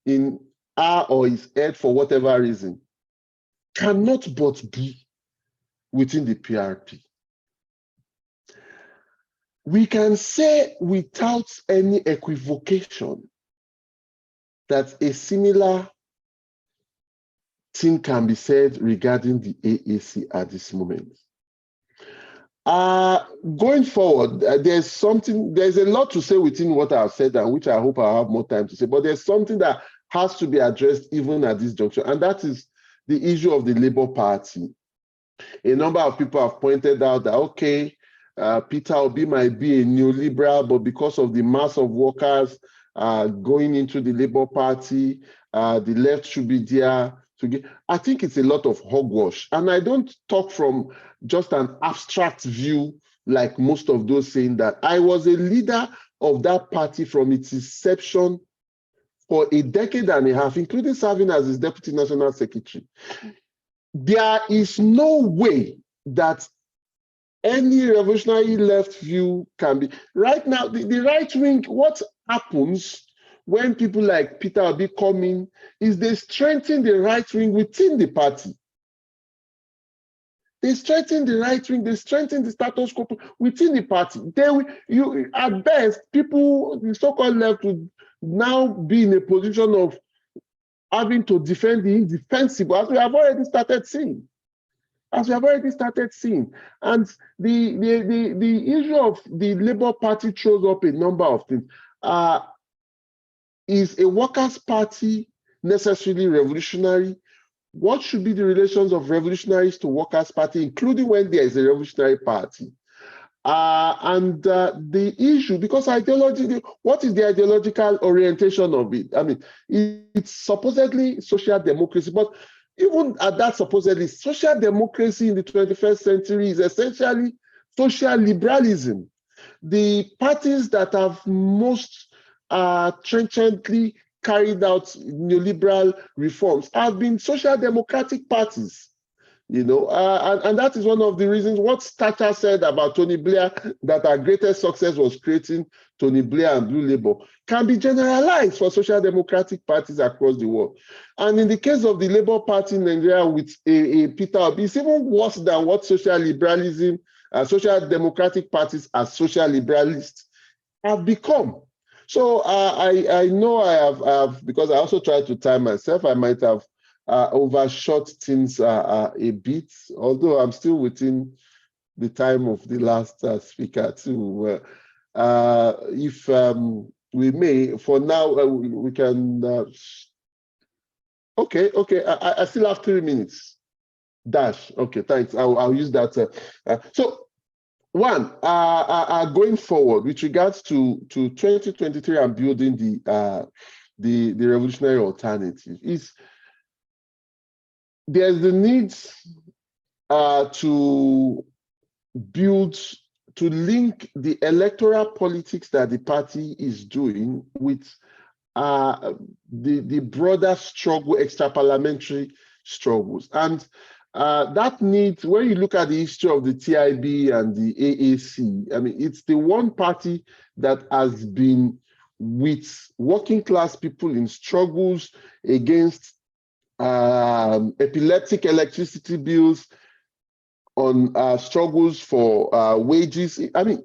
in her or his head for whatever reason, cannot but be within the PRP. We can say without any equivocation that a similar thing can be said regarding the AAC at this moment. Going forward, there's a lot to say within what I've said, and which I hope I'll have more time to say, but there's something that has to be addressed even at this juncture, and that is the issue of the Labour Party. A number of people have pointed out that, okay, Peter Obi might be a neoliberal, but because of the mass of workers going into the Labour Party, the left should be there to get. I think it's a lot of hogwash, and I don't talk from just an abstract view like most of those saying that. I was a leader of that party from its inception for a decade and a half, including serving as its deputy national secretary. There is no way that any revolutionary left view can be. Right now, the right wing, what happens when people like Peter Obi come in, is they strengthen the right wing within the party. They strengthen the right wing, they strengthen the status quo within the party. At best, people, the so-called left, would now be in a position of having to defend the indefensible, as we have already started seeing. And the issue of the Labour Party throws up a number of things. Is a workers' party necessarily revolutionary? What should be the relations of revolutionaries to workers' party, including when there is a revolutionary party? The issue, because ideology, what is the ideological orientation of it? I mean, it's supposedly social democracy, but even at that supposedly, social democracy in the 21st century is essentially social liberalism. The parties that have most trenchantly carried out neoliberal reforms have been social democratic parties, and that is one of the reasons what Thatcher said about Tony Blair, that our greatest success was creating Tony Blair and Blue Labour, can be generalized for social democratic parties across the world. And in the case of the Labour Party in Nigeria with a Peter Obi, it's even worse than what social liberalism, social democratic parties as social liberalists have become. So I know I have, because I also tried to time myself, I might have overshot things a bit, although I'm still within the time of the last speaker too. If we may, for now, we can, okay, I still have 3 minutes. Dash, okay, thanks, I'll use that. So, one, going forward with regards to 2023 and building the revolutionary alternative, there's the need to link the electoral politics that the party is doing with the broader struggle, extra-parliamentary struggles. And that needs, when you look at the history of the TIB and the AAC, I mean, it's the one party that has been with working class people in struggles against epileptic electricity bills, on struggles for wages. I mean,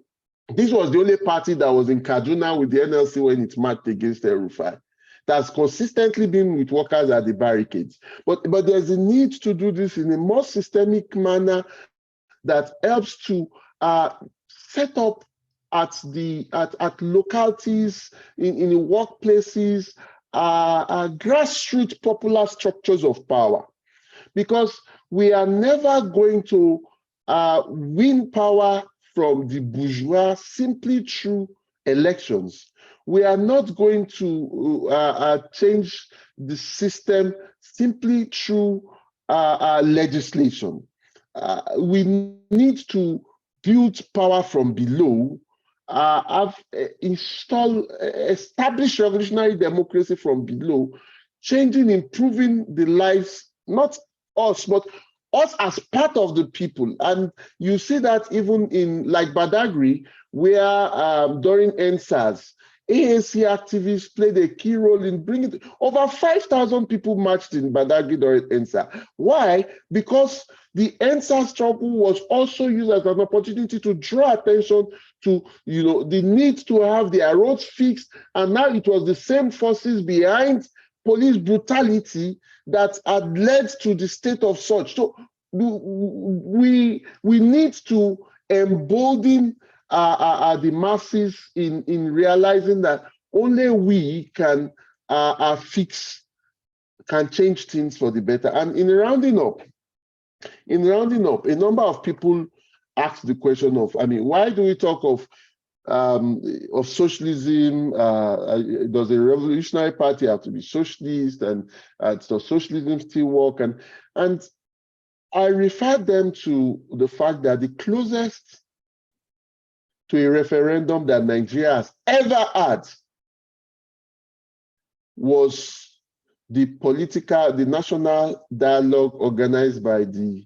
this was the only party that was in Kaduna with the NLC when it marched against El-Rufai. That's consistently been with workers at the barricades. But there's a need to do this in a more systemic manner that helps to set up at localities, in workplaces, grassroots popular structures of power. Because we are never going to win power from the bourgeois simply through elections. We are not going to change the system simply through legislation. We need to build power from below, establish revolutionary democracy from below, changing, improving the lives, not us, but us as part of the people. And you see that even in like Badagry, where during NSAS, ANC activists played a key role in bringing over 5,000 people marched in Badagry during NSA. Why? Because the NSA struggle was also used as an opportunity to draw attention to, the need to have their roads fixed. And now it was the same forces behind police brutality that had led to the state of such. So we need to embolden the masses in realizing that only we can change things for the better. And in rounding up, a number of people asked the question of, why do we talk of socialism? Does a revolutionary party have to be socialist? And does socialism still work? And I refer them to the fact that the closest to a referendum that Nigeria has ever had was the national dialogue organized by the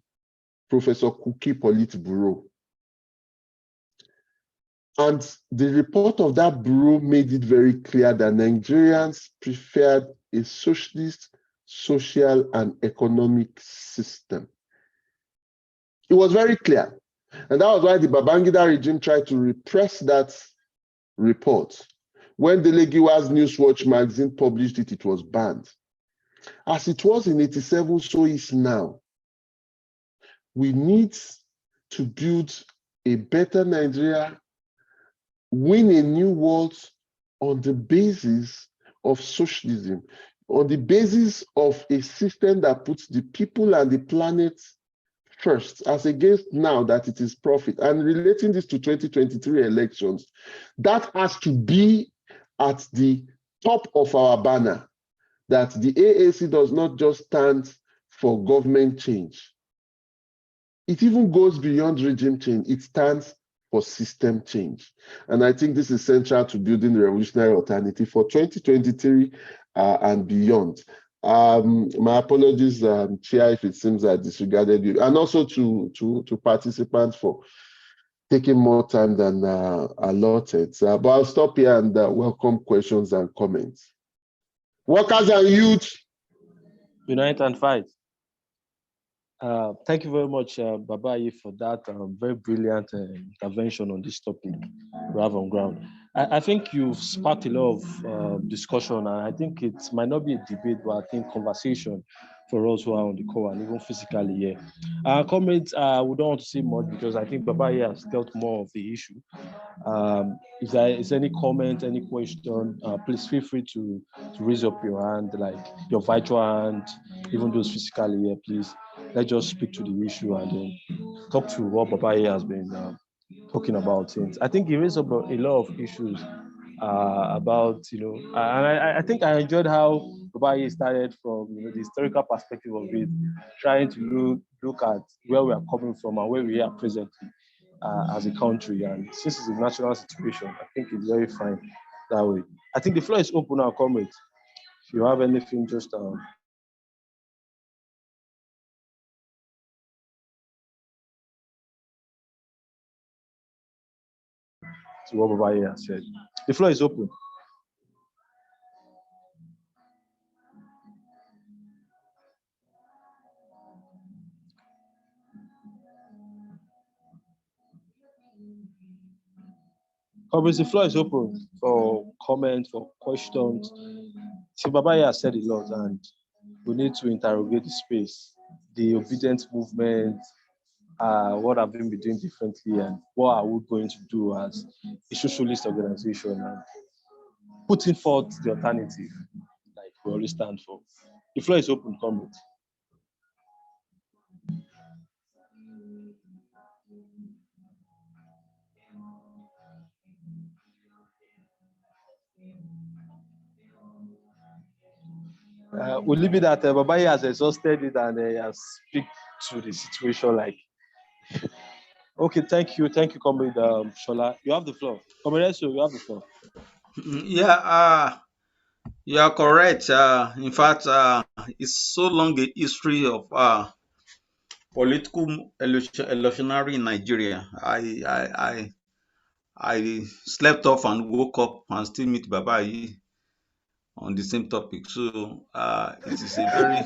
Professor Kuki Politburo. And the report of that bureau made it very clear that Nigerians preferred a socialist, social, and economic system. It was very clear. And that was why the Babangida regime tried to repress that report. When Delegiwa's Newswatch magazine published it, it was banned. As it was in 87, so is now. We need to build a better Nigeria, win a new world on the basis of socialism, on the basis of a system that puts the people and the planet first, as against now that it is profit. And relating this to 2023 elections, that has to be at the top of our banner, that the AAC does not just stand for government change. It even goes beyond regime change. It stands for system change. And I think this is central to building a revolutionary alternative for 2023 and beyond. My apologies, Chair, if it seems I disregarded you, and also to participants for taking more time than allotted. But I'll stop here and welcome questions and comments. Workers and youth. Unite and fight. Thank you very much, Babayi, for that very brilliant intervention on this topic we have on ground. I think you've sparked a lot of discussion, and I think it might not be a debate, but I think conversation for us who are on the call and even physically here. Comments, we don't want to say much because I think Babayi has dealt more of the issue. If there is any comment, any question, please feel free to raise up your hand, like your virtual hand, even those physically here, please. Let's just speak to the issue and then talk to what Babayi has been talking about things. I think he raised up a lot of issues about, and I think I enjoyed how Babayi started from the historical perspective of it, trying to look at where we are coming from and where we are presently as a country. And since it's a national situation, I think it's very fine that way. I think the floor is open now, comrades. If you have anything, just to what Babayi has said. The floor is open. Comrades, the floor is open for comments, for questions. See, Babayi has said a lot, and we need to interrogate the space, the obedient movement, what have we been doing differently, and what are we going to do as a socialist organization, and putting forth the alternative, like we always stand for. The floor is open, comrades. We'll leave it that Babayi has exhausted it and he has speak to the situation like. Okay, thank you, comrade Shola. You have the floor. Comrade Eso, you have the floor. Yeah, you are correct. In fact, it's so long a history of political electionary in Nigeria. I slept off and woke up and still meet Babayi on the same topic. So it is a very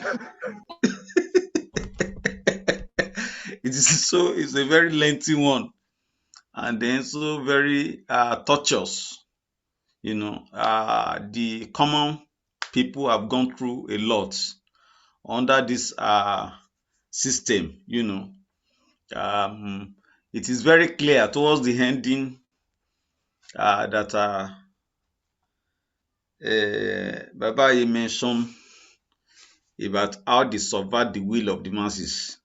it's a very lengthy one, and then so very torturous. The common people have gone through a lot under this system. It is very clear towards the ending that Babayi mentioned about how they subvert the will of the masses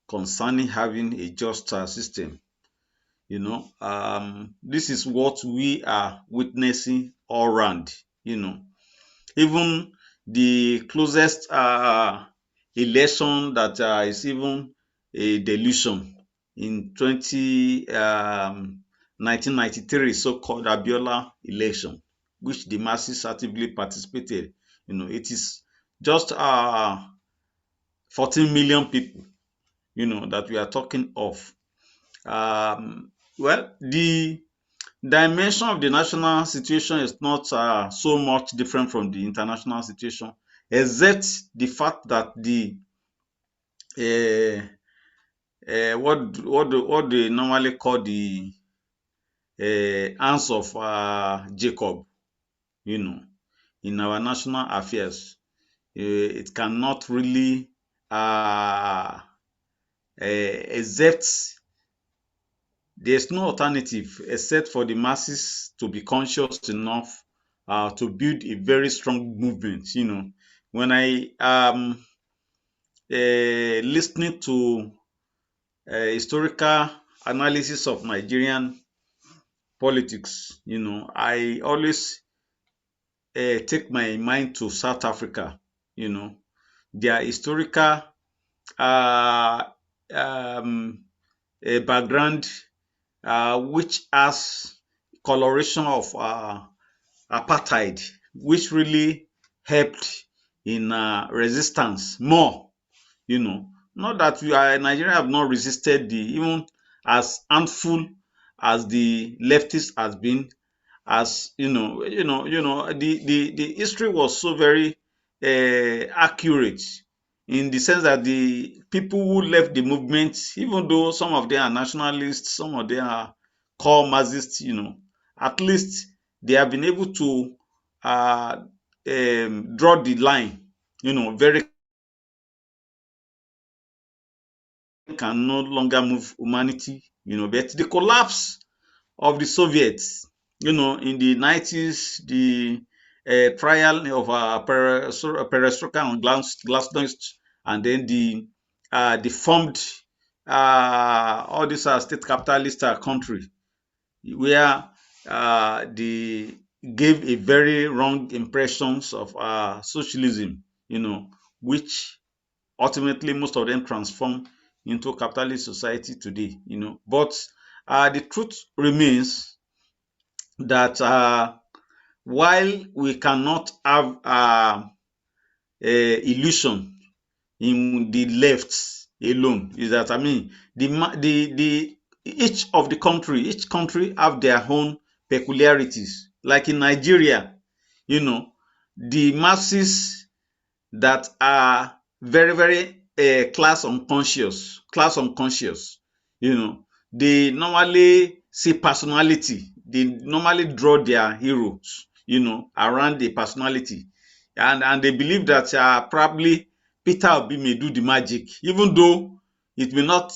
concerning having a just system. This is what we are witnessing all around. Even the closest election that is even a delusion in 1993, so-called Abiola election, which the masses actively participated. It is just 14 million people, that we are talking of. Well, the dimension of the national situation is not so much different from the international situation, except the fact that the what they normally call the hands of Jacob, in our national affairs, it cannot really except there's no alternative except for the masses to be conscious enough to build a very strong movement. When I listening to historical analysis of Nigerian politics, I always take my mind to South Africa. Their historical uh, um, background, which has coloration of apartheid, which really helped in resistance more. Not that Nigeria have not resisted even as harmful as the leftists has been, as the history was so very accurate, in the sense that the people who left the movement, even though some of them are nationalists, some of them are core Marxists, at least they have been able to draw the line, very can no longer move humanity, but the collapse of the Soviets, in the 90s, the trial of perestroika and glasnost, and then the formed all these state capitalist country, where they gave a very wrong impressions of socialism, which ultimately most of them transform into capitalist society today. But the truth remains that while we cannot have illusion in the left alone, is that the each of the country, each country have their own peculiarities. Like in Nigeria, the masses that are very, very class unconscious, they normally see personality. They normally draw their heroes, around the personality. And they believe that probably Peter Obi may do the magic, even though it may not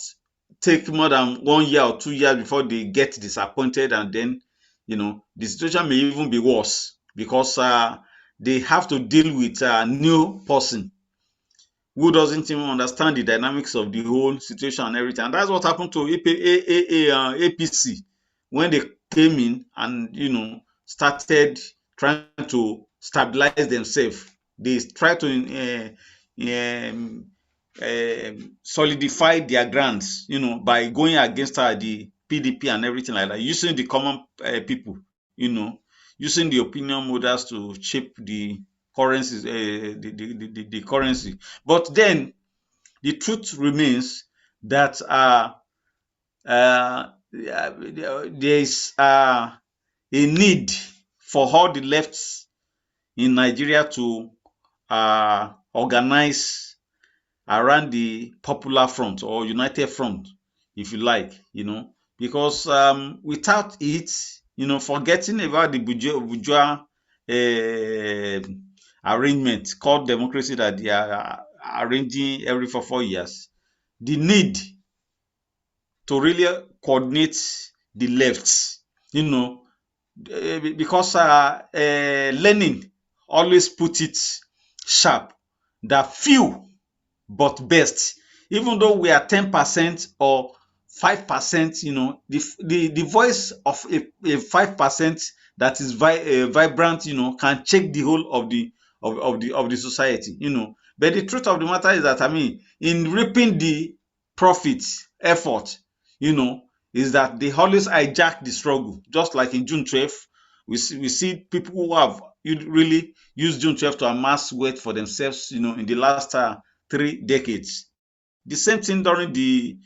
take more than 1 year or 2 years before they get disappointed, and then the situation may even be worse, because they have to deal with a new person who doesn't even understand the dynamics of the whole situation and everything. And that's what happened to APC when they came in and started trying to stabilize themselves. They tried to solidify their grants, by going against the PDP and everything like that, using the common people, using the opinion models to shape the currencies, the currency. But then the truth remains that there is a need for all the lefts in Nigeria to organize around the Popular Front, or United Front, if you like, because without it, forgetting about the bourgeois arrangement called democracy that they are arranging every 4 years, the need to really coordinate the lefts, because Lenin always put it sharp that few but best. Even though we are 10% or 5%, the voice of a 5% that is vibrant, can check the whole of the society, But the truth of the matter is that in reaping the profit effort, is that they always hijack the struggle. Just like in June 12th, we see people who have really used June 12th to amass wealth for themselves, in the last 3 decades. The same thing during the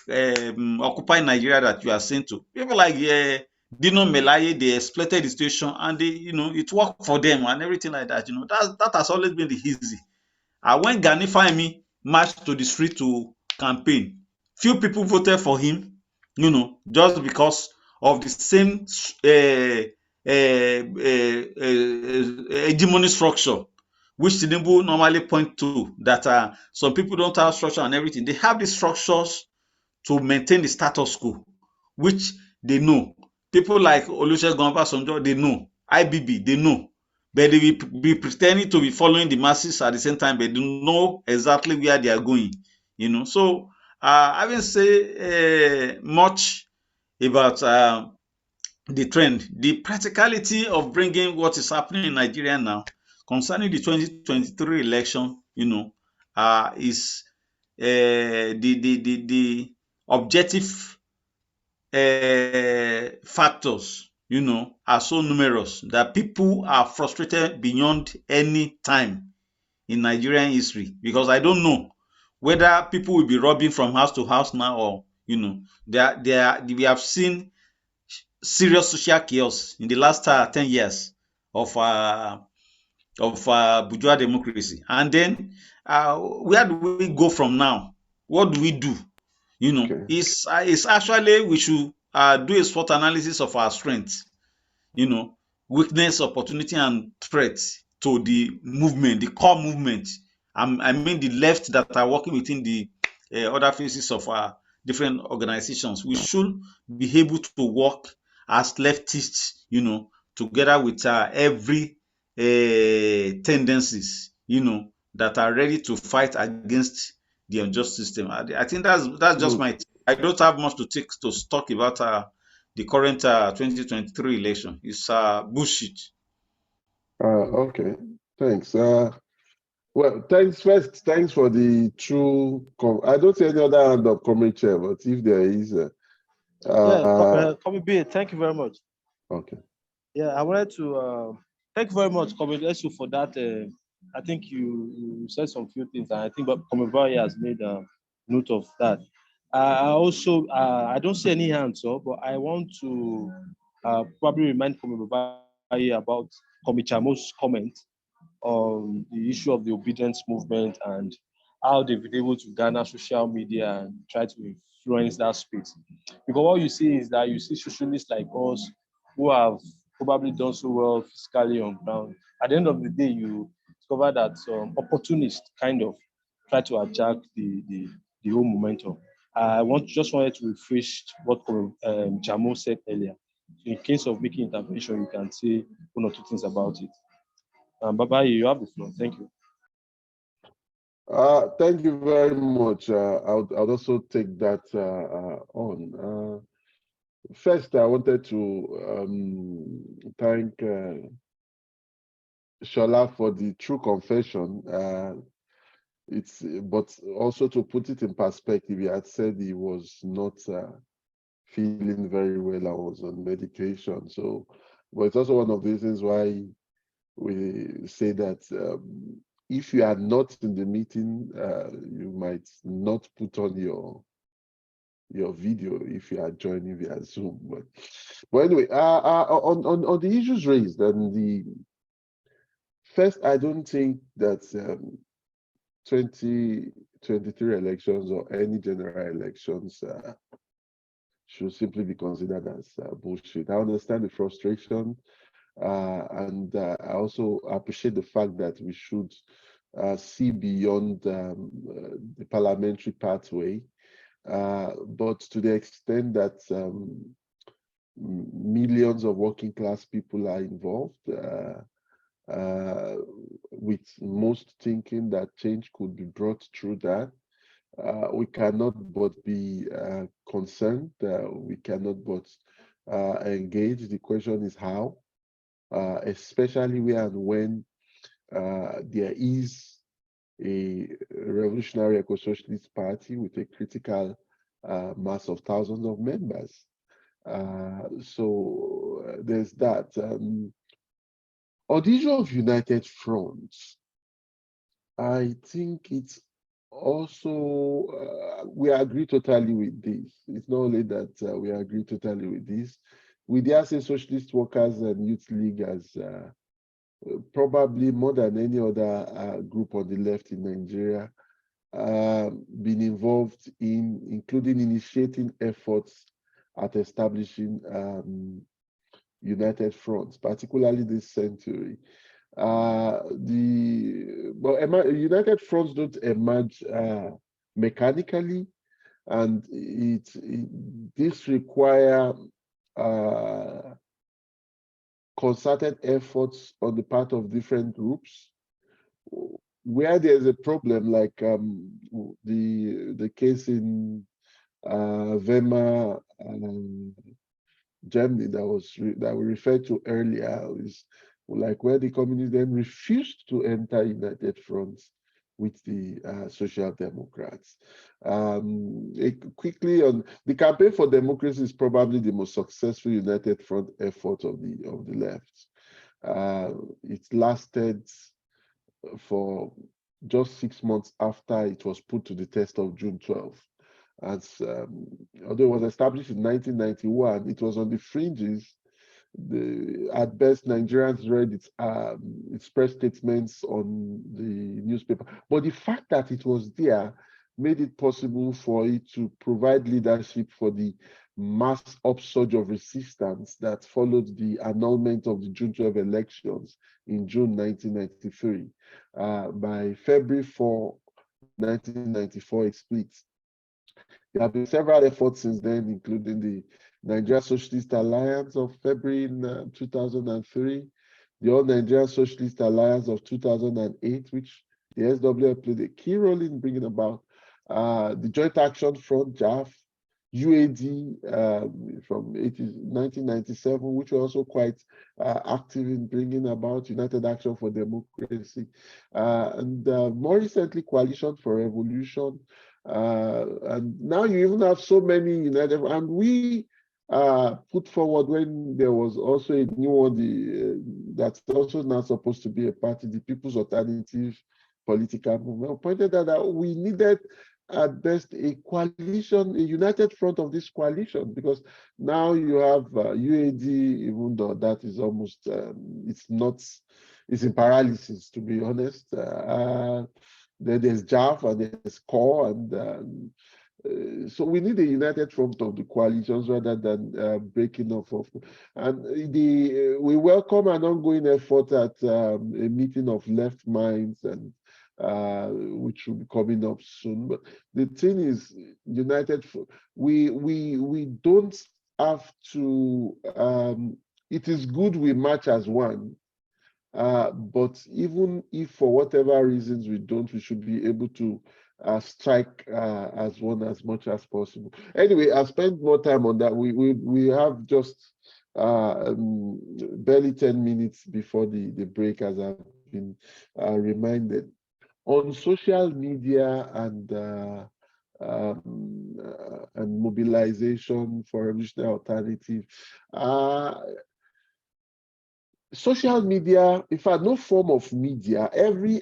Occupy Nigeria that you are saying to. People like Dino Melaye, they exploited the situation and they, it worked for them and everything like that. That has always been the easy. When Gani Fahimi marched to the street to campaign, few people voted for him, just because of the same hegemony structure, which Tinubu normally point to, that some people don't have structure and everything. They have these structures to maintain the status quo, which they know. People like Olusegun Obasanjo, they know. IBB, they know. But they will be pretending to be following the masses at the same time, but they know exactly where they are going. So I haven't say much about the trend. The practicality of bringing what is happening in Nigeria now concerning the 2023 election, is the objective factors, are so numerous that people are frustrated beyond any time in Nigerian history. Because I don't know whether people will be robbing from house to house now, or we have seen serious social chaos in the last 10 years of bourgeois democracy. And then where do we go from now? What do we do? Okay. It's actually we should do a SWOT analysis of our strengths, weakness, opportunity, and threats to the movement, the core movement. I mean the left that are working within the other phases of our different organizations. We should be able to work as leftists, together with every tendencies, that are ready to fight against the unjust system. I think that's just my. I don't have much to talk about the current 2023 election. It's bullshit. Okay. Thanks. Well, thanks for the true. I don't see any other hand of comment chair, but if there is, Coming, thank you very much. okay. Yeah, I wanted to thank you very much, Comrade for that. I think you said some few things, and I think Comrade has made a note of that. I also I don't see any hands up, but I want to probably remind Comrade about Comrade Chamo's comment on the issue of the obedience movement and how they've been able to garner social media and try to influence that space. Because what you see is that you see socialists like us who have probably done so well fiscally on ground. At the end of the day, you discover that opportunists kind of try to hijack the whole momentum. I just wanted to rephrase what Jamo said earlier. So in case of making intervention, you can say one or two things about it. Baba, you have the floor. Thank you. Thank you very much. I'll also take that on. First, I wanted to thank Shola for the true confession. But also to put it in perspective, he had said he was not feeling very well. I was on medication. So, but it's also one of the reasons why we say that if you are not in the meeting, you might not put on your video if you are joining via Zoom. But anyway, on the issues raised, and the first, I don't think that 2023 elections or any general elections should simply be considered as bullshit. I understand the frustration, and I also appreciate the fact that we should see beyond the parliamentary pathway. But to the extent that millions of working class people are involved, with most thinking that change could be brought through that, we cannot but be concerned. We cannot but engage. The question is how, especially where and when there is a revolutionary eco-socialist party with a critical mass of thousands of members. So there's that. On the issue of united fronts, I think it's also, we agree totally with this. It's not only that we agree totally with this. We dare say Socialist Workers and Youth League as probably more than any other group on the left in Nigeria, been involved in, including initiating efforts at establishing united fronts, particularly this century. United fronts don't emerge mechanically, and this require concerted efforts on the part of different groups. Where there's a problem, like the case in Weimar, Germany, that we referred to earlier, is like where the communists then refused to enter united fronts with the Social Democrats. Quickly on the campaign for democracy is probably the most successful united front effort of the left. It lasted for just 6 months after it was put to the test of June 12th. As although it was established in 1991, it was on the fringes. At best, Nigerians read its press statements on the newspaper. But the fact that it was there made it possible for it to provide leadership for the mass upsurge of resistance that followed the annulment of the June 12 elections in June 1993. By February 4, 1994, it split. There have been several efforts since then, including the Nigeria Socialist Alliance of February in 2003, the All Nigeria Socialist Alliance of 2008, which the SWL played a key role in bringing about, the Joint Action Front, JAF, UAD from 1997, which were also quite active in bringing about United Action for Democracy, and more recently, Coalition for Revolution. And now you even have so many united, and we put forward when there was also a new one, that's also not supposed to be a party, the People's Alternative Political Movement, pointed out that we needed at best a coalition, a united front of this coalition, because now you have UAD, even though that is almost, it's in paralysis, to be honest. Then there's JAF and there's CORE, and so we need a united front of the coalitions rather than breaking off of. And we welcome an ongoing effort at a meeting of left minds, and which will be coming up soon. But the thing is, united, we don't have to. It is good we march as one. But even if for whatever reasons we don't, we should be able to strike as one as much as possible. Anyway, I'll spend more time on that. We have just barely 10 minutes before the break, as I've been reminded. On social media and mobilization for revolutionary alternative, social media, in fact, no form of media, every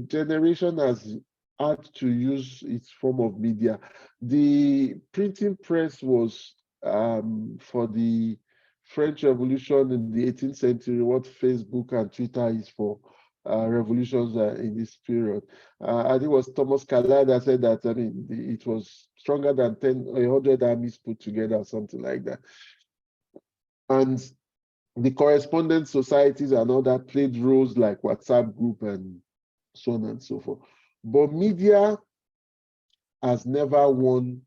generation has had to use its form of media. The printing press was for the French Revolution in the 18th century, what Facebook and Twitter is for revolutions in this period. I think it was Thomas Carlyle that said that, I mean, it was stronger than 100 armies put together, or something like that. And the correspondence societies and all that played roles like WhatsApp group and so on and so forth. But media has never won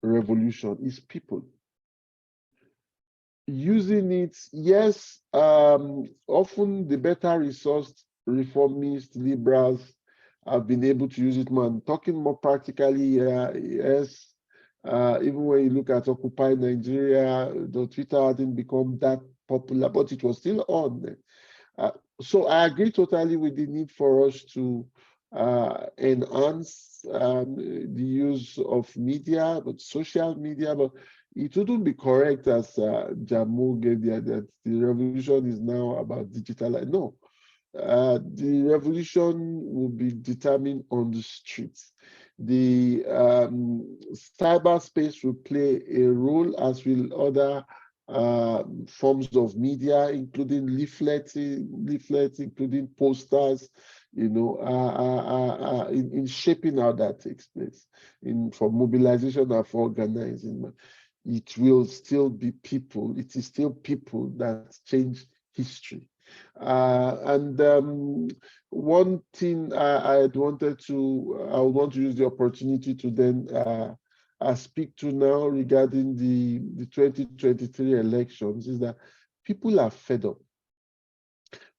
revolution. It's people. Using it, yes, often the better resourced reformists, liberals have been able to use it more. I'm talking more practically, yes. Even when you look at Occupy Nigeria, the Twitter didn't become that popular, but it was still on. So I agree totally with the need for us to enhance the use of media, but social media, but it wouldn't be correct as Jamu gave that the revolution is now about digital. No, the revolution will be determined on the streets. The cyberspace will play a role, as will other forms of media, including leaflets, including posters, in shaping how that takes place, for mobilization and for organizing. It will still be people. It is still people that change history. One thing I want to use the opportunity to then speak to now regarding the 2023 elections is that people are fed up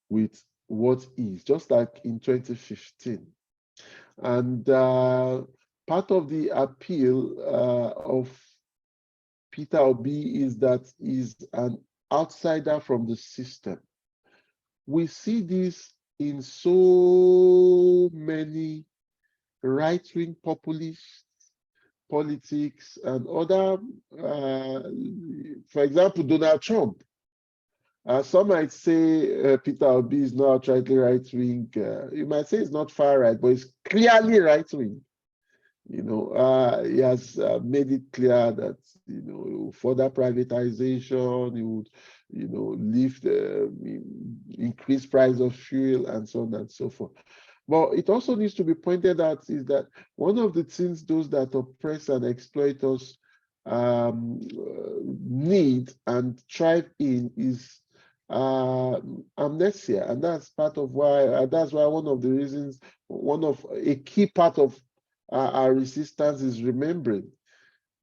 with what is, just like in 2015. And part of the appeal of Peter Obi is that he's an outsider from the system. We see this in so many right-wing populists, politics, and other, for example, Donald Trump. Some might say Peter Obi is not outrightly right-wing. You might say it's not far right, but it's clearly right-wing. He has made it clear that further privatization, he would lift increase price of fuel and so on and so forth. But it also needs to be pointed out is that one of the things those that oppress and exploit us need and thrive in is amnesia, and that's part of why that's why one of the reasons, a key part of our resistance is remembering.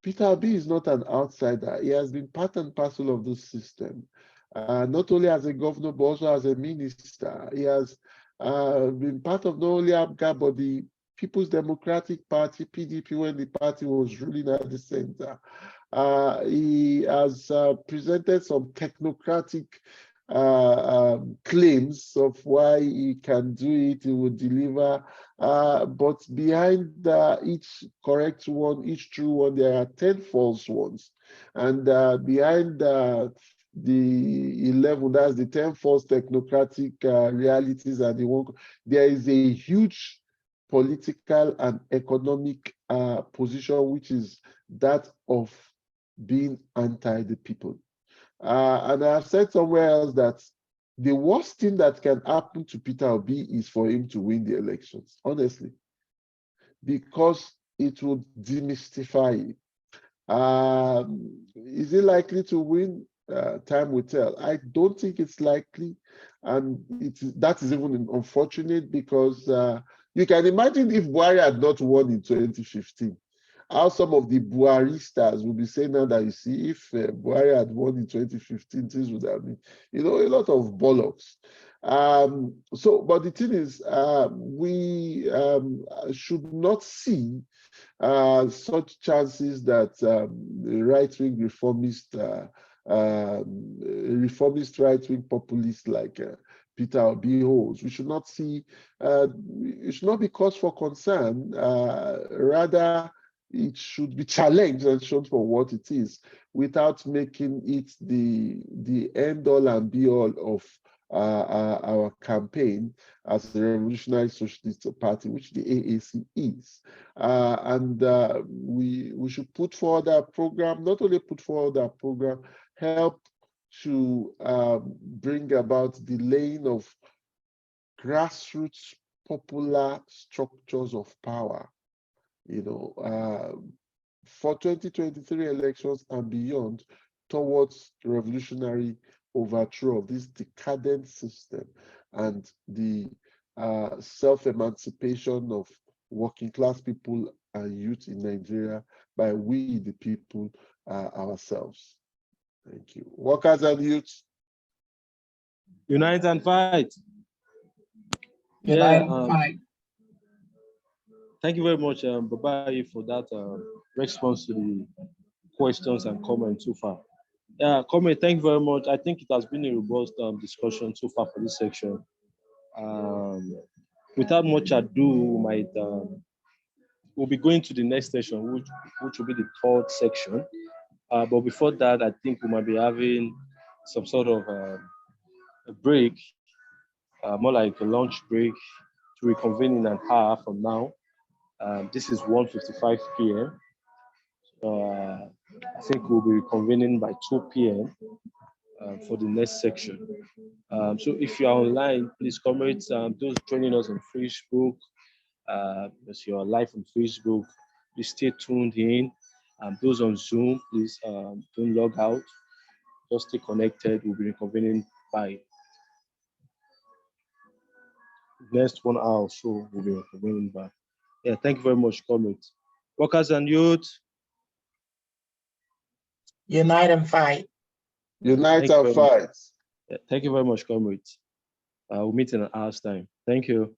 Peter Obi is not an outsider. He has been part and parcel of this system, not only as a governor, but also as a minister. He has been part of not only APGA, but the People's Democratic Party, PDP, when the party was ruling at the center. He has presented some technocratic claims of why he can do it, he will deliver. But behind each correct one, each true one, there are 10 false ones. And behind the 11, that's the 10 false technocratic realities, and there is a huge political and economic position, which is that of being anti the people. And I've said somewhere else that the worst thing that can happen to Peter Obi is for him to win the elections, honestly, because it would demystify it. Is he likely to win? Time will tell. I don't think it's likely, and that is even unfortunate, because you can imagine if Buhari had not won in 2015, how some of the Buharistas will be saying now that, you see, if Buhari had won in 2015, things would have been, a lot of bollocks. But the thing is, we should not see such chances that right-wing reformist right-wing populists like Peter Obi holds. We should not see, it should not be cause for concern. Rather, it should be challenged and shown for what it is, without making it the end-all and be-all of our campaign as the Revolutionary Socialist Party, which the AAC is. We should put forward our program, not only put forward our program, help to bring about the laying of grassroots popular structures of power, for 2023 elections and beyond, towards revolutionary overthrow of this decadent system and the self-emancipation of working class people and youth in Nigeria by we, the people, ourselves. Thank you. Workers and youth, unite and fight. Unite and fight. Thank you very much, Babayi, for that response to the questions and comments so far. Comment, thank you very much. I think it has been a robust discussion so far for this section. Without much ado, we'll be going to the next session, which will be the third section. But before that, I think we might be having some sort of a break more like a lunch break to reconvene in an hour from now. This is 1:55 p.m. I think we'll be reconvening by 2 p.m. For the next section. So if you are online, please comment. Those joining us on Facebook, as you're live on Facebook, please stay tuned in. Those on Zoom, please don't log out. Just stay connected. We'll be reconvening by next 1 hour or so. We'll be reconvening back. Yeah, thank you very much, comrades. Workers and youth. Unite and fight. Unite and fight. Yeah, thank you very much, comrades. We'll meet in an hour's time. Thank you.